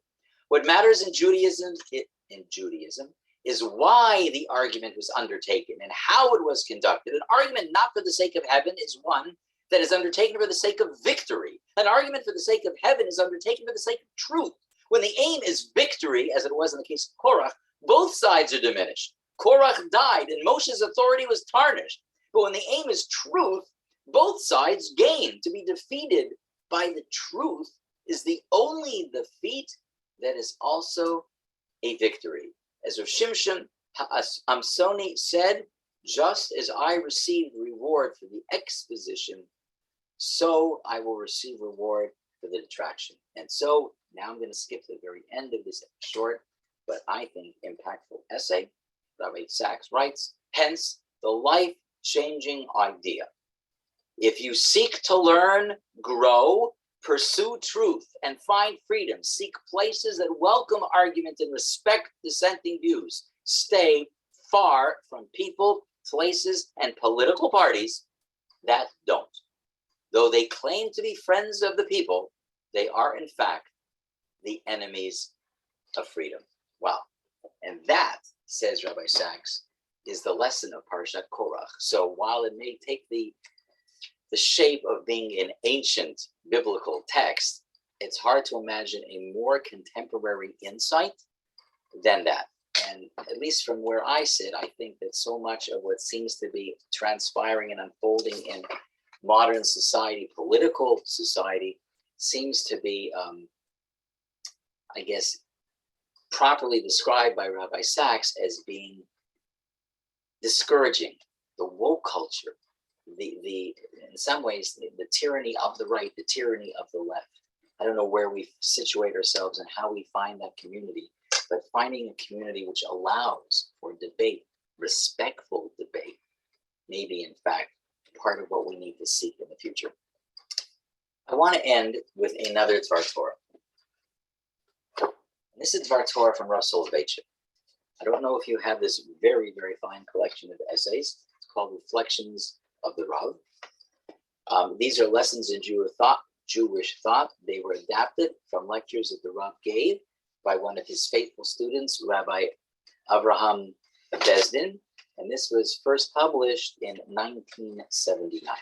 Speaker 1: What matters in Judaism is why the argument was undertaken and how it was conducted. An argument not for the sake of heaven is one that is undertaken for the sake of victory. An argument for the sake of heaven is undertaken for the sake of truth. When the aim is victory, as it was in the case of Korach, both sides are diminished. Korach died and Moshe's authority was tarnished. But when the aim is truth, both sides gain. To be defeated by the truth is the only defeat that is also a victory. As Rav Shimshon Amsoni said, just as I received reward for the exposition, so I will receive reward for the detraction. And so now I'm going to skip to the very end of this short, but I think impactful essay. Rabbi Sachs writes, hence the life-changing idea. If you seek to learn, grow, pursue truth, and find freedom, seek places that welcome argument and respect dissenting views, stay far from people, places, and political parties that don't. Though they claim to be friends of the people, they are in fact the enemies of freedom. Wow. And that, says Rabbi Sachs, is the lesson of Parshat Korach. So while it may take the shape of being an ancient biblical text, it's hard to imagine a more contemporary insight than that. And at least from where I sit, I think that so much of what seems to be transpiring and unfolding in modern society, political society, seems to be, I guess, properly described by Rabbi Sachs as being discouraging. The woke culture, the in some ways, the tyranny of the right, the tyranny of the left. I don't know where we situate ourselves and how we find that community, but finding a community which allows for debate, respectful debate, may be in fact part of what we need to seek in the future. I want to end with another Dvar Torah. And this is Dvar Torah from Rav Soloveitchik. I don't know if you have this very, very fine collection of essays. It's called Reflections of the Rav. These are lessons in Jewish thought. They were adapted from lectures that the Rav gave by one of his faithful students, Rabbi Avraham Bezdin, and this was first published in 1979.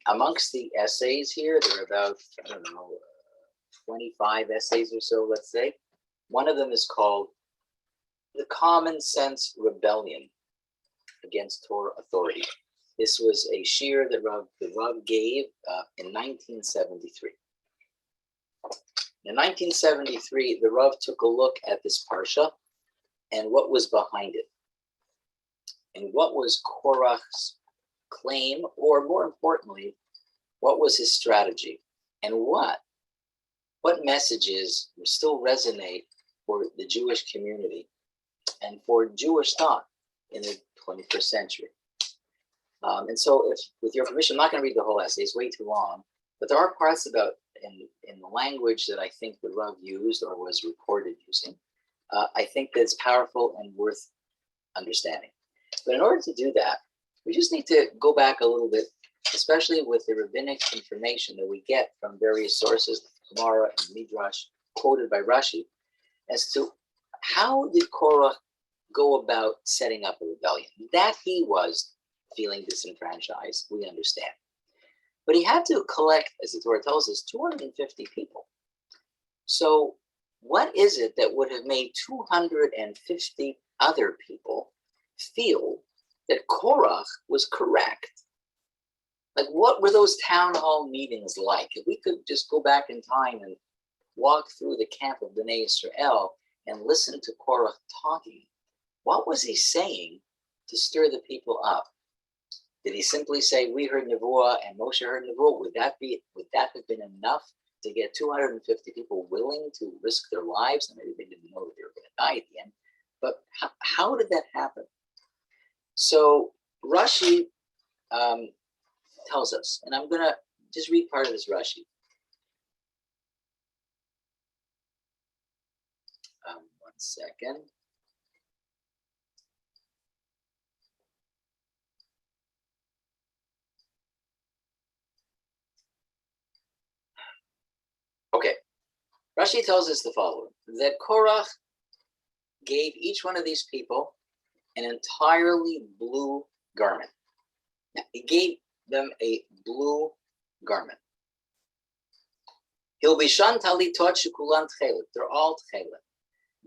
Speaker 1: Amongst the essays here, there are about, 25 essays or so, let's say. One of them is called The Common Sense Rebellion Against Torah Authority. This was a shiur that the Rav gave in 1973. In 1973, the Rav took a look at this parsha and what was behind it. And what was Korach's claim, or more importantly, what was his strategy? And what messages still resonate for the Jewish community and for Jewish thought in the 21st century? And so, if, with your permission, I'm not going to read the whole essay, it's way too long, but there are parts about in the language that I think the Rav used or was reported using. I think that's powerful and worth understanding. But in order to do that, we just need to go back a little bit, especially with the rabbinic information that we get from various sources, Gemara and Midrash, quoted by Rashi, as to how did Korach go about setting up a rebellion. That he was feeling disenfranchised, we understand. But he had to collect, as the Torah tells us, 250 people. So what is it that would have made 250 other people feel that Korach was correct Like, what were those town hall meetings like? If we could just go back in time and walk through the camp of Bnei Israel and listen to Korach talking, what was he saying to stir the people up? Did he simply say, we heard Nevuah and Moshe heard Nevuah? Would that have been enough to get 250 people willing to risk their lives? And maybe they didn't know that they were going to die at the end. But how did that happen? So Rashi tells us, and I'm going to just read part of this Rashi. One second. Okay, Rashi tells us the following, that Korach gave each one of these people an entirely blue garment. Now, he gave them a blue garment. Hilbishan talitot shekulan tchelet. They're all tchelet.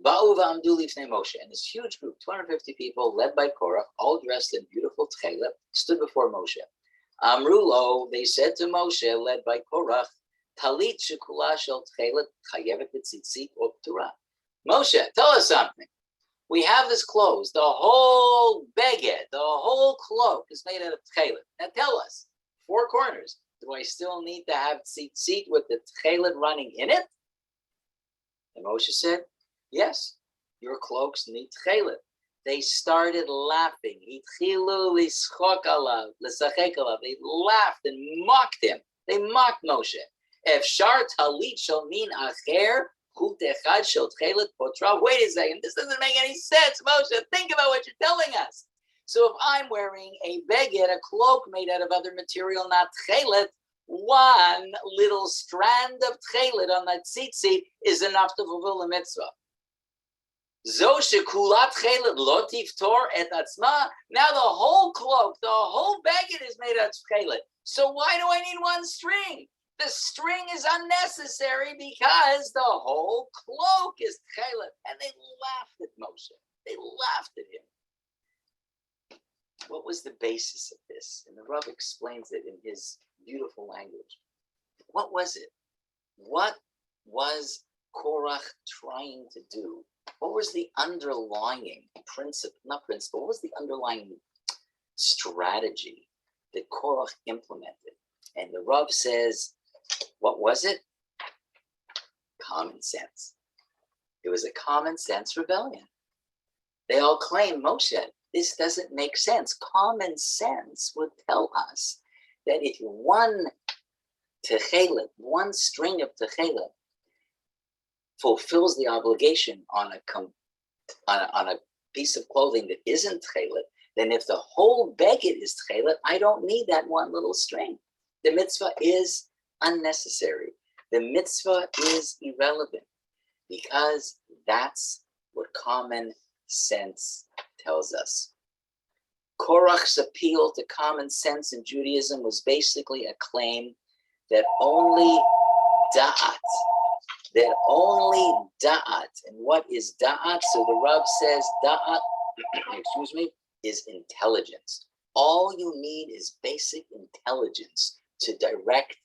Speaker 1: Ba'u va'amdu lifnei Moshe. And this huge group, 250 people, led by Korach, all dressed in beautiful tchelet, stood before Moshe. Amrulo, they said to Moshe, led by Korach, talit shekula shel tchelet chayevet b'tzitzit or p'tura. Moshe, tell us something. We have this clothes, the whole beged, the whole cloak is made out of tchelet. Now tell us, four corners, do I still need to have tzitzit with the tchelet running in it? And Moshe said, yes, your cloaks need tchelet. They started laughing. They laughed and mocked him. They mocked Moshe. Efshar talit shel min acher. Wait a second, this doesn't make any sense, Moshe. Think about what you're telling us. So if I'm wearing a beged, a cloak made out of other material, not tchelet, one little strand of tchelet on that tzitzit is enough to fulfill the mitzvah. Zo shekulat tchelet lo tiftor et atzma. Now the whole cloak, the whole beged is made out of tchelet. So why do I need one string? The string is unnecessary because the whole cloak is tchelet. And they laughed at Moshe. They laughed at him. What was the basis of this? And the Rabbi explains it in his beautiful language. What was it? What was Korach trying to do? What was the underlying principle, what was the underlying strategy that Korach implemented? And the Rav says, what was it? Common sense. It was a common sense rebellion. They all claim, Moshe, this doesn't make sense. Common sense would tell us that if one techelet, one string of techelet, fulfills the obligation on a piece of clothing that isn't techelet, then if the whole beged is techelet, I don't need that one little string. The mitzvah is unnecessary. The mitzvah is irrelevant because that's what common sense tells us. Korach's appeal to common sense in Judaism was basically a claim that only da'at, and what is da'at? So the Rav says da'at, is intelligence. All you need is basic intelligence to direct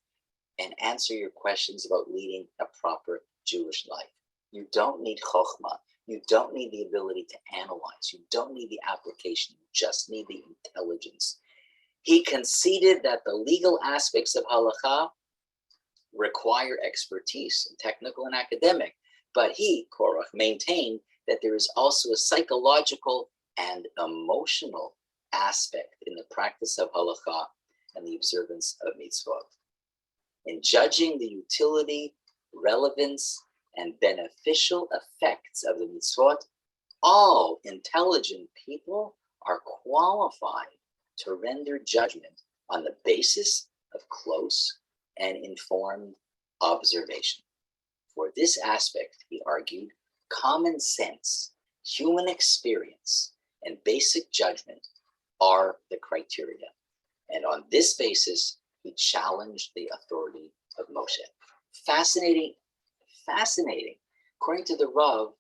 Speaker 1: and answer your questions about leading a proper Jewish life. You don't need chokhmah. You don't need the ability to analyze. You don't need the application. You just need the intelligence. He conceded that the legal aspects of halakha require expertise, technical and academic, but he, Korach, maintained that there is also a psychological and emotional aspect in the practice of halakha and the observance of mitzvot. In judging the utility, relevance, and beneficial effects of the mitzvot, all intelligent people are qualified to render judgment on the basis of close and informed observation. For this aspect, he argued, common sense, human experience, and basic judgment are the criteria. And on this basis, he challenged the authority of Moshe. Fascinating. According to the Rav,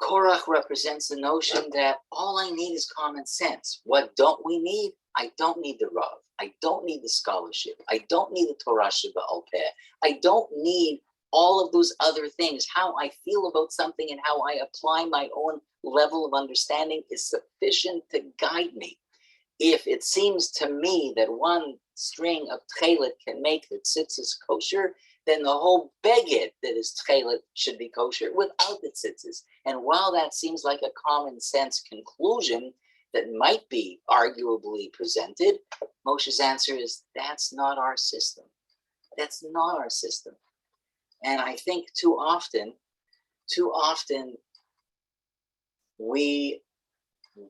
Speaker 1: Korach represents the notion that all I need is common sense. What don't we need? I don't need the Rav. I don't need the scholarship. I don't need the Torah Sheba'al Peh. I don't need all of those other things. How I feel about something and how I apply my own level of understanding is sufficient to guide me. If it seems to me that one string of tchelet can make the tzitzis kosher, then the whole beged that is tchelet should be kosher without the tzitzis. And while that seems like a common sense conclusion that might be arguably presented, Moshe's answer is that's not our system. That's not our system. And I think too often, we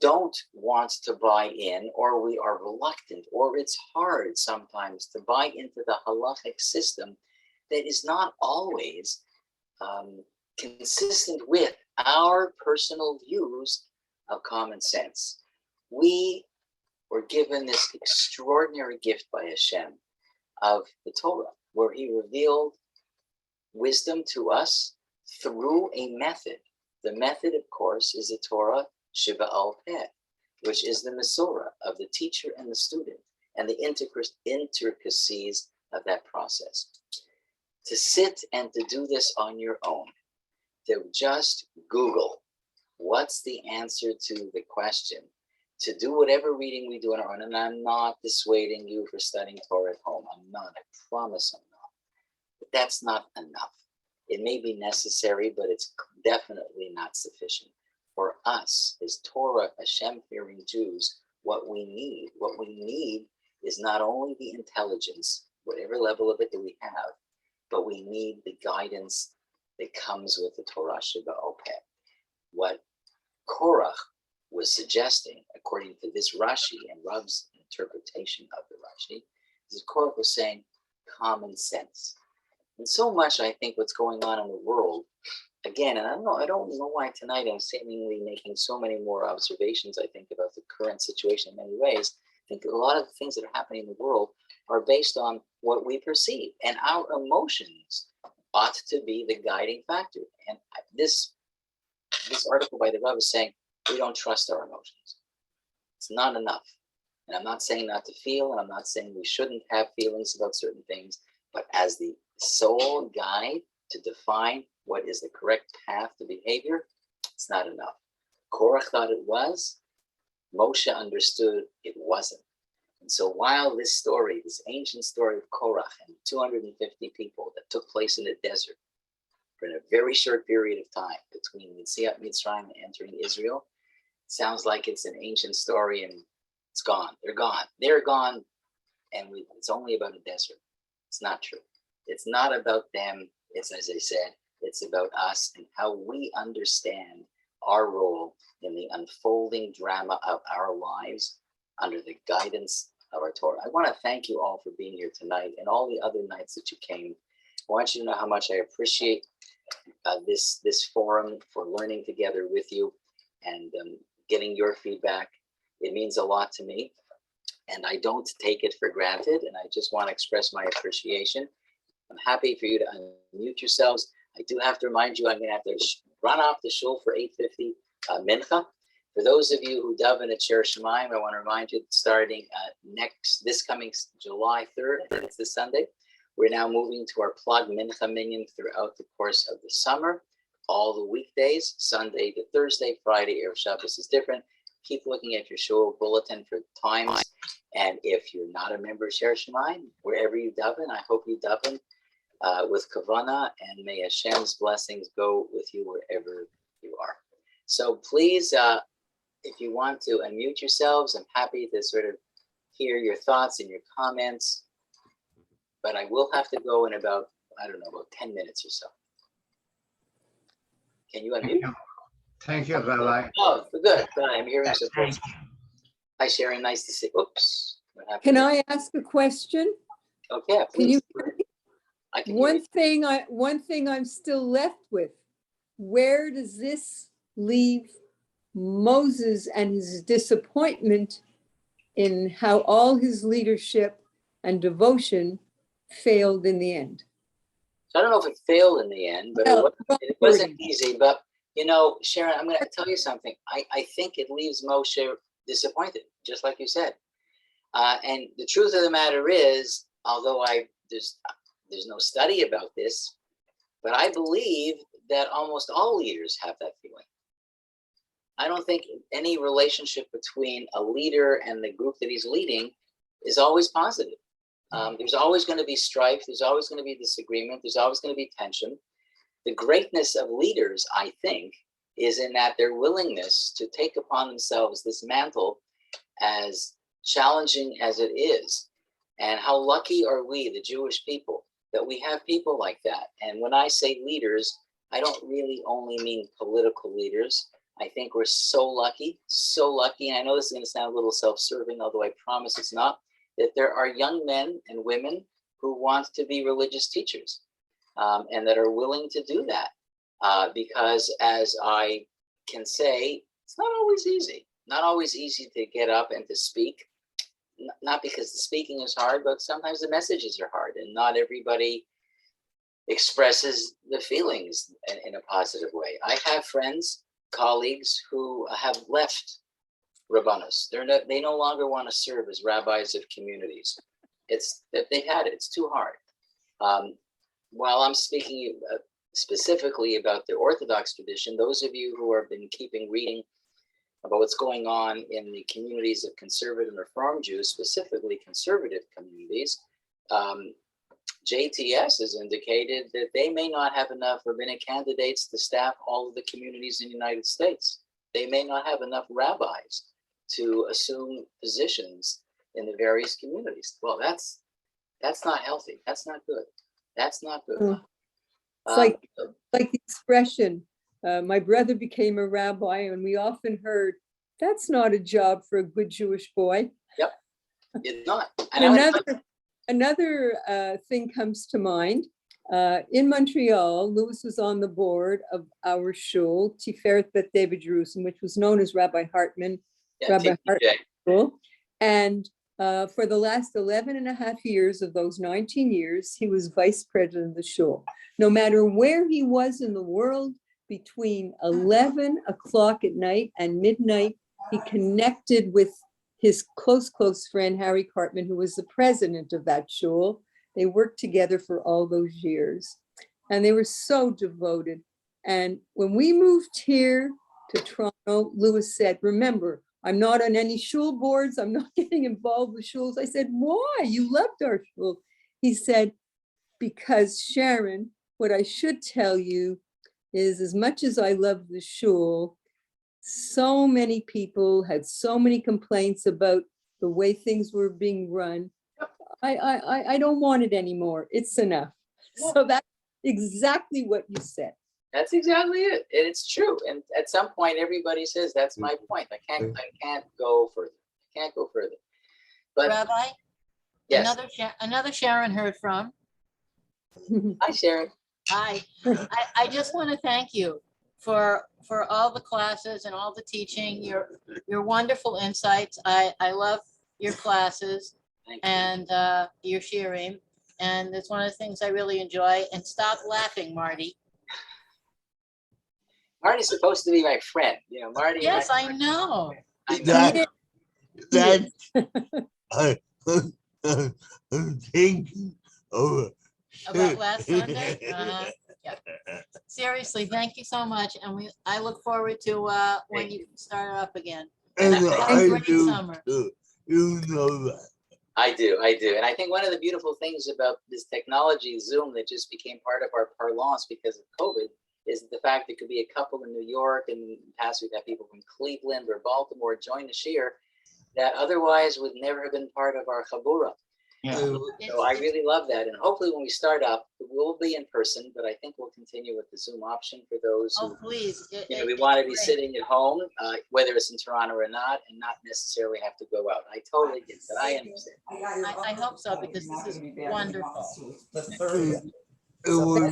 Speaker 1: don't want to buy in, or we are reluctant, or it's hard sometimes to buy into the halachic system that is not always consistent with our personal views of common sense. We were given this extraordinary gift by Hashem of the Torah, where he revealed wisdom to us through a method. The method, of course, is the Torah Sheba'al Peh, which is the Masorah of the teacher and the student, and the intricacies of that process. To sit and to do this on your own, to just Google what's the answer to the question, to do whatever reading we do on our own, and I'm not dissuading you for studying Torah at home. I'm not. I promise I'm not. But that's not enough. It may be necessary, but it's definitely not sufficient. For us, as Torah, Hashem-fearing Jews, what we need is not only the intelligence, whatever level of it that we have, but we need the guidance that comes with the Torah Sheba'al Peh. What Korach was suggesting, according to this Rashi and Rab's interpretation of the Rashi, is Korach was saying common sense. And so much, I think, what's going on in the world, again, and I don't know why tonight I'm seemingly making so many more observations, I think, about the current situation in many ways. I think a lot of the things that are happening in the world are based on what we perceive, and our emotions ought to be the guiding factor. And this article by the Rabbi is saying we don't trust our emotions. It's not enough. And I'm not saying not to feel, and I'm not saying we shouldn't have feelings about certain things, but as the sole guide to define what is the correct path to behavior, it's not enough. Korach thought it was. Moshe understood it wasn't. And so while this story, this ancient story of Korach and 250 people that took place in the desert for a very short period of time between Yetziat Mitzrayim and entering Israel, sounds like it's an ancient story and it's gone. They're gone. They're gone, and it's only about a desert. It's not true. It's not about them. It's, as I said, it's about us and how we understand our role in the unfolding drama of our lives under the guidance of our Torah. I want to thank you all for being here tonight and all the other nights that you came. I want you to know how much I appreciate this forum for learning together with you and getting your feedback. It means a lot to me, and I don't take it for granted, and I just want to express my appreciation. I'm happy for you to unmute yourselves. I do have to remind you, I'm going to have to run off the shul for 8:50 mincha. For those of you who daven at Shiur Shemaim, I want to remind you that starting this coming July 3rd, I think it's this Sunday, we're now moving to our plug mincha minyan throughout the course of the summer, all the weekdays, Sunday to Thursday, Friday, Erev Shabbos is different. Keep looking at your shul bulletin for times. And if you're not a member of Shiur Shemaim, wherever you daven, I hope you daven with Kavanah, and may Hashem's blessings go with you wherever you are. So please, if you want to unmute yourselves, I'm happy to sort of hear your thoughts and your comments, but I will have to go in about 10 minutes or so. Can you unmute?
Speaker 2: Thank you, Rabbi.
Speaker 1: Oh, good. I'm hearing some things. Hi, Sharon. Nice to see you. Oops. What happened?
Speaker 3: Can I ask a question?
Speaker 1: Okay, please.
Speaker 3: Can you?
Speaker 1: I can hear you.
Speaker 3: One thing I'm still left with. Where does this leave Moses and his disappointment in how all his leadership and devotion failed in the end?
Speaker 1: So I don't know if it failed in the end, but it wasn't easy. But, Sharon, I'm going to tell you something. I think it leaves Moshe disappointed, just like you said. And the truth of the matter is, although there's no study about this, but I believe that almost all leaders have that feeling. I don't think any relationship between a leader and the group that he's leading is always positive. There's always going to be strife. There's always going to be disagreement. There's always going to be tension. The greatness of leaders, I think, is in that their willingness to take upon themselves this mantle, as challenging as it is. And how lucky are we, the Jewish people, that we have people like that. And when I say leaders, I don't really only mean political leaders. I think we're so lucky. And I know this is going to sound a little self-serving, although I promise it's not, that there are young men and women who want to be religious teachers, and that are willing to do that. Because as I can say, it's not always easy to get up and to speak. Not because the speaking is hard, but sometimes the messages are hard, and not everybody expresses the feelings in a positive way. I have friends, colleagues who have left Rabbanus. They no longer want to serve as rabbis of communities. It's that they've had it. It's too hard. While I'm speaking specifically about the Orthodox tradition, those of you who have been keeping reading about what's going on in the communities of conservative and Reform Jews, specifically conservative communities, JTS has indicated that they may not have enough rabbinic candidates to staff all of the communities in the United States. They may not have enough rabbis to assume positions in the various communities. Well, that's not healthy. That's not good. That's not good.
Speaker 3: It's like the expression, my brother became a rabbi, and we often heard, that's not a job for a good Jewish boy.
Speaker 1: Yep, it's not. And
Speaker 3: another thing comes to mind. In Montreal, Louis was on the board of our shul, Tiferet Bet David Jerusalem, which was known as Rabbi Hartman, Rabbi Hartman Shul. And for the last 11 and a half years of those 19 years, he was vice president of the shul. No matter where he was in the world, between 11 o'clock at night and midnight, he connected with his close friend, Harry Cartman, who was the president of that shul. They worked together for all those years, and they were so devoted. And when we moved here to Toronto, Louis said, remember, I'm not on any shul boards. I'm not getting involved with shuls. I said, why? You loved our shul. He said, because Sharon, what I should tell you is, as much as I love the shul, so many people had so many complaints about the way things were being run. I don't want it anymore. It's enough. So that's exactly what you said.
Speaker 1: That's exactly it. And it's true. And at some point, everybody says, that's my point. I can't go further. I can't go further. But
Speaker 4: Rabbi,
Speaker 1: yes.
Speaker 4: another Sharon heard from.
Speaker 1: Hi, Sharon.
Speaker 4: Hi. I just want to thank you for all the classes and all the teaching, your wonderful insights. I love your classes and your shiurim. And it's one of the things I really enjoy. And stop laughing, Marty.
Speaker 1: Marty's supposed to be my friend. You know, Marty.
Speaker 4: Yes, I know.
Speaker 5: That thinking over.
Speaker 4: About last Sunday? Yeah. Seriously, thank you so much. And I look forward to when you can start up again.
Speaker 5: And
Speaker 4: Have
Speaker 5: I
Speaker 4: a great
Speaker 5: do
Speaker 4: summer.
Speaker 5: too. You know that.
Speaker 1: I do. And I think one of the beautiful things about this technology, Zoom, that just became part of our parlance because of COVID, is the fact that it could be a couple in New York, and in the past we've had people from Cleveland or Baltimore join the shiur that otherwise would never have been part of our chabura.
Speaker 4: Yeah.
Speaker 1: So I really love that. And hopefully when we start up, we'll be in person, but I think we'll continue with the Zoom option for those who,
Speaker 4: please.
Speaker 1: we want to be sitting at home, whether it's in Toronto or not, and not necessarily have to go out. I totally get that. I understand.
Speaker 4: I hope so, because this is wonderful.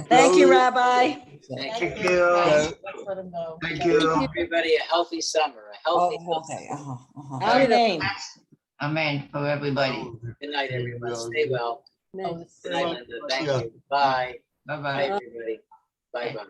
Speaker 6: Thank you, Rabbi.
Speaker 1: Thank you.
Speaker 5: Thank you.
Speaker 4: Let them know.
Speaker 2: Thank you.
Speaker 1: Everybody a healthy summer, a healthy.
Speaker 6: Amen.
Speaker 7: Amen for everybody.
Speaker 1: Good night, everyone. Stay well.
Speaker 4: Oh,
Speaker 1: Good night, Linda. Thank
Speaker 5: Yeah.
Speaker 1: you. Bye.
Speaker 7: Bye-bye.
Speaker 1: Bye, everybody. Bye-bye.